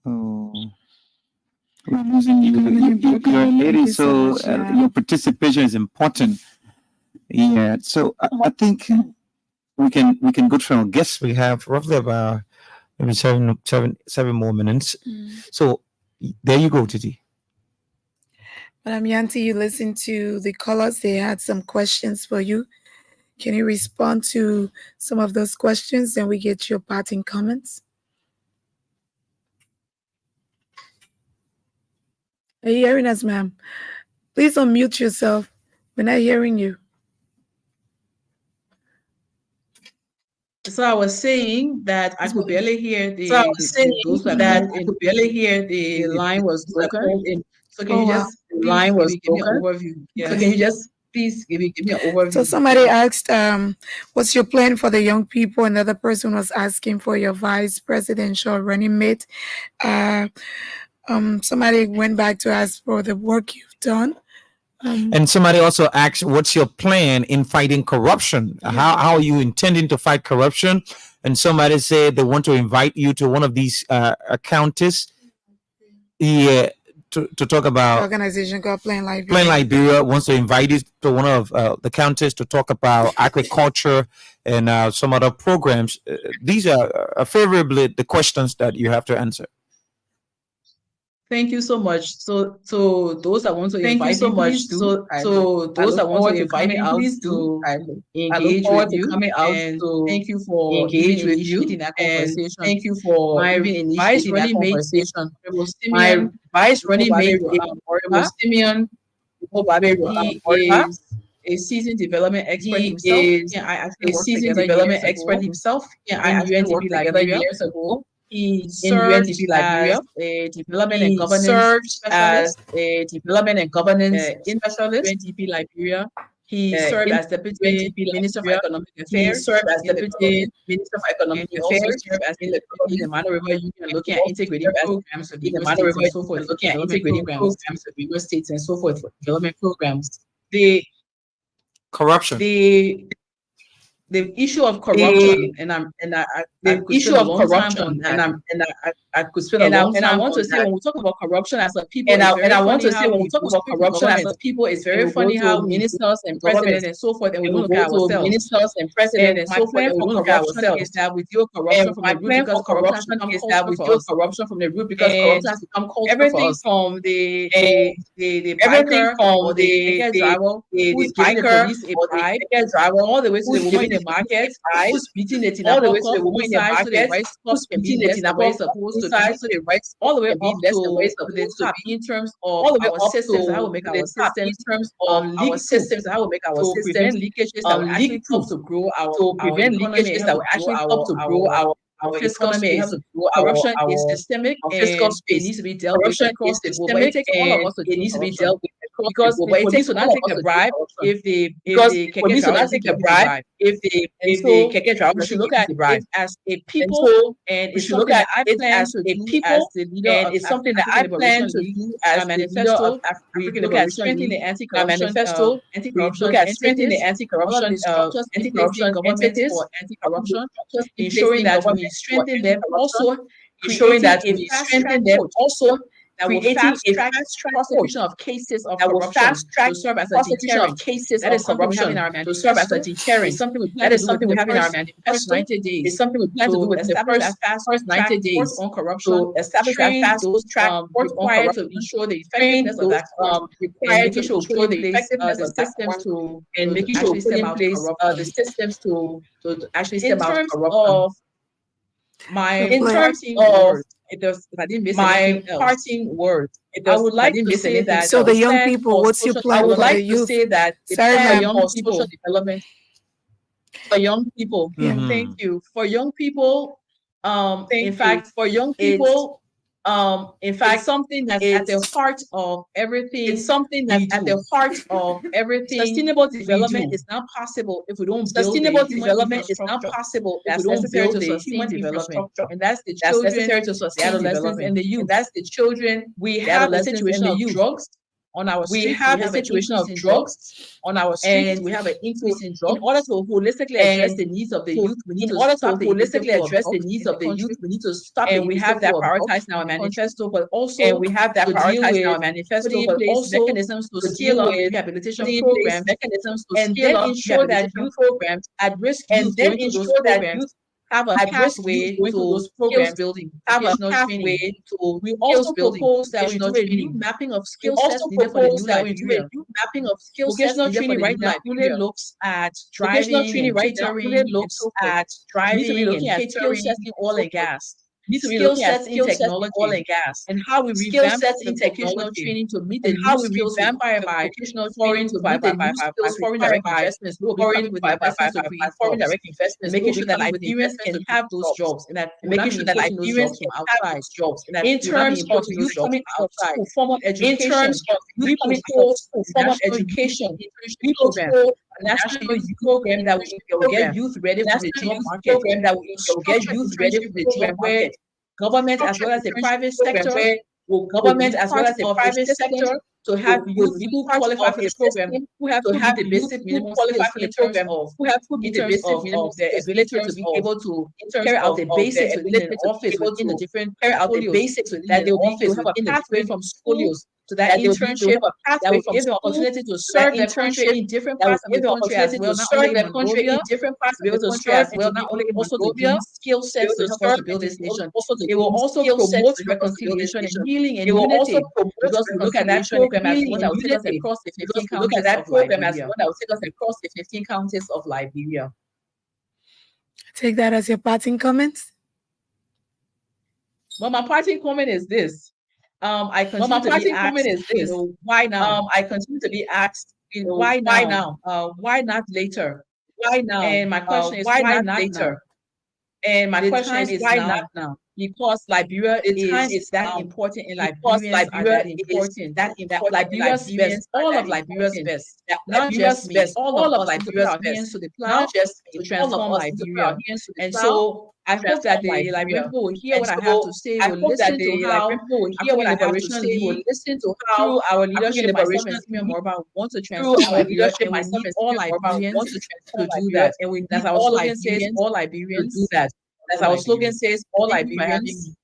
Oh, we're losing you. You're a lady, so your participation is important. Yeah, so I think we can go through our guests. We have roughly about maybe seven more minutes. So there you go, Titi. Madam Yanti, you listened to the callers. They had some questions for you. Can you respond to some of those questions and we get your parting comments? Are you hearing us, ma'am? Please unmute yourself. We're not hearing you. So I was saying that I could barely hear the line was broken. So can you just line was broken. Give me an overview. Yeah. So can you just please give me an overview? So somebody asked, what's your plan for the young people? Another person was asking for your vice presidential running mate. Somebody went back to ask for the work you've done. And somebody also asked, what's your plan in fighting corruption? How are you intending to fight corruption? And somebody said they want to invite you to one of these counties to talk about. Organization called Plan Liberia. Plan Liberia wants to invite you to one of the counties to talk about agriculture and some other programs. These are favorably the questions that you have to answer. Thank you so much. So those that want to invite so much. So those that want to invite me out to engage with you. And thank you for engage with you in that conversation. Thank you for my vice running mate. My vice running mate, Simeon. He is a seasoned development expert himself. I actually worked together years ago. He served as a development and governance specialist. In UNDP Liberia. He served as deputy minister for economic affairs. He served as deputy minister for economic affairs. Also served as in the Mano River Union, looking at integrating programs of the Mano River and so forth, looking at integrating programs of the states and so forth for development programs. The issue of corruption, I could spend a long time. And I want to say, when we talk about corruption as a people, it's very funny how ministers and presidents and so forth, and we look at ourselves. Ministers and presidents and so forth, and we look at ourselves. Is that we deal corruption from the root because corruption has become culture. Everything from the biker or the driver who's giving the police a bribe, all the way to the woman in the market who's beating the tinapa cup, who's side to the rice cup can be less than where it's supposed to be, all the way up to the top in terms of our systems, how we make our systems, in terms of leak systems, how we make our systems, prevent leakages that will actually help to grow our fiscal space. Corruption is systemic and it needs to be dealt with across the board. But it takes all of us to deal with corruption. Because the police will not take a bribe if the keke driver we should look at it as a people, and it's something that I plan to do as the leader, and it's something that I plan to do as the manifesto. We look at strengthening the anti-corruption manifesto. We look at strengthening the anti-corruption entities for anti-corruption, ensuring that we strengthen them, also ensuring that we strengthen them, also creating a fast-track prosecution of cases of corruption to serve as a deterrent. That is something we have in our manifesto. To serve as a deterrent. That is something we have in our manifesto. 90 days. It's something we plan to do within the first 90 days on corruption. To establish a fast-track required to ensure the effectiveness of that required to ensure the effectiveness of systems to and making sure we put in place the systems to actually stem out corruption. My parting word. I would like to say that. So the young people, what's your plan? I would like to say that the plan for social development for young people. Thank you. For young people, in fact, it's something that's at the heart of everything. It's something that's at the heart of everything. Sustainable development is not possible if we don't build sustainable development is not possible if we don't build the human development, and that's the children, necessary to sustain the adolescents and the youth. And that's the children. We have a situation of drugs on our streets. We have a situation of drugs on our streets. We have an increase in drugs. In order to holistically address the needs of the youth, we need to stop the holistically address the needs of the youth. We need to stop. And we have that prioritized in our manifesto, but also and we have that prioritized in our manifesto, but also mechanisms to scale up rehabilitation programs, mechanisms to scale up ensure that youth programs at risk, and then ensure that youth have a pathway to those programs building, have a pathway to. We also propose that we do a new mapping of skill sets needed for the new Liberia. Mapping of skill sets needed for the right now looks at driving and catering, looks at driving and catering, oil and gas. skill sets in technology, oil and gas, and how we revamp the vocational training to meet the new skills required by foreign direct investments. We'll be coming with investments to create jobs, and making sure that Liberians can have those jobs, and that making sure that Liberians can have those jobs, and that in terms of youth coming outside, formal education, we propose formal education, we propose a national youth program that will get youth ready for the job market, that will get youth ready for the job market. Government as well as the private sector will to have youth who qualify for the program, who have to have the basic minimum skills in terms of the ability to be able to carry out the basics within an office, within the different portfolios, that they will have a pathway from schools to that internship that will give the opportunity to serve their country in different parts of the country as well, not only in Monrovia, to be able to serve as well, not only also to gain skill sets to help us to build this nation. It will also promote reconciliation and healing and unity, because we look at that program as one that will take us across the 15 counties of Liberia. Take that as your parting comments. Well, my parting comment is this. I continue to be asked, why now? I continue to be asked, why now? Why not later? Why now? And my question is, why not later? And my question is, why not now? Because Liberia is that important, and Liberians are that important. Liberia's best, all of Liberia's best, not just me, all of Liberia's best, to the plow, to transform Liberia. And so I hope that the Liberian people will hear what I have to say, will listen to how African Liberation League, through our leadership, myself and Senior Morba, want to transform Liberia, and we need all Liberians to do that. And we, as our slogan says, all Liberians do that. As our slogan says, all Liberians,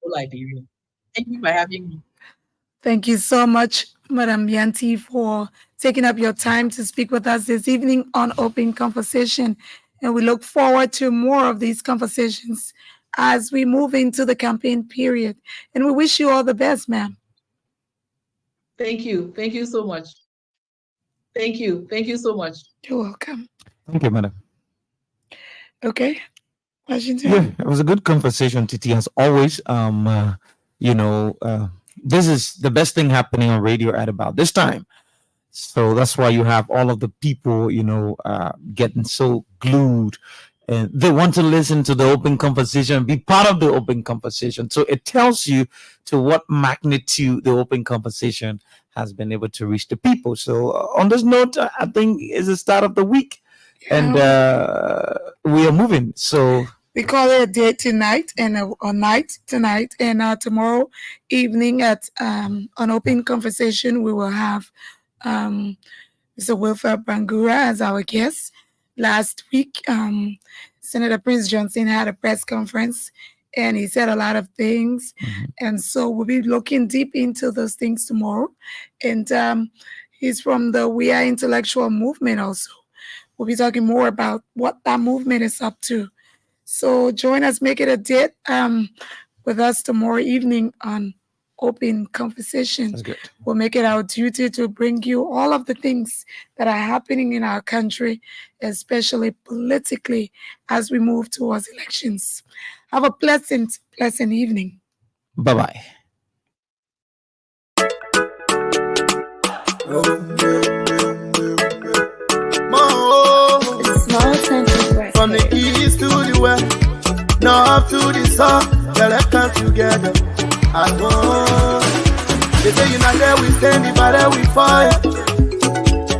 all Liberians. Thank you for having me. Thank you so much, Madam Yanti, for taking up your time to speak with us this evening on Open Conversation. And we look forward to more of these conversations as we move into the campaign period. And we wish you all the best, ma'am. Thank you. Thank you so much. Thank you. Thank you so much. You're welcome. Thank you, madam. Okay. Yeah, it was a good conversation, Titi, as always. This is the best thing happening on radio at about this time. So that's why you have all of the people, getting so glued, and they want to listen to the open conversation, be part of the open conversation. So it tells you to what magnitude the open conversation has been able to reach the people. So on this note, I think it's the start of the week, and we are moving. So we call it a day tonight and a night tonight, and tomorrow evening at an open conversation we will have Mr. Wilfred Bangura as our guest. Last week, Senator Prince Johnson had a press conference, and he said a lot of things. And so we'll be looking deep into those things tomorrow. And he's from the We Are Intellectual movement also. We'll be talking more about what that movement is up to. So join us, make it a date with us tomorrow evening on Open Conversation. That's good. We'll make it our duty to bring you all of the things that are happening in our country, especially politically, as we move towards elections. Have a pleasant evening. Bye-bye. From the east to the west, north to the south, let's come together. They say you're not there, we stand, but there we fight.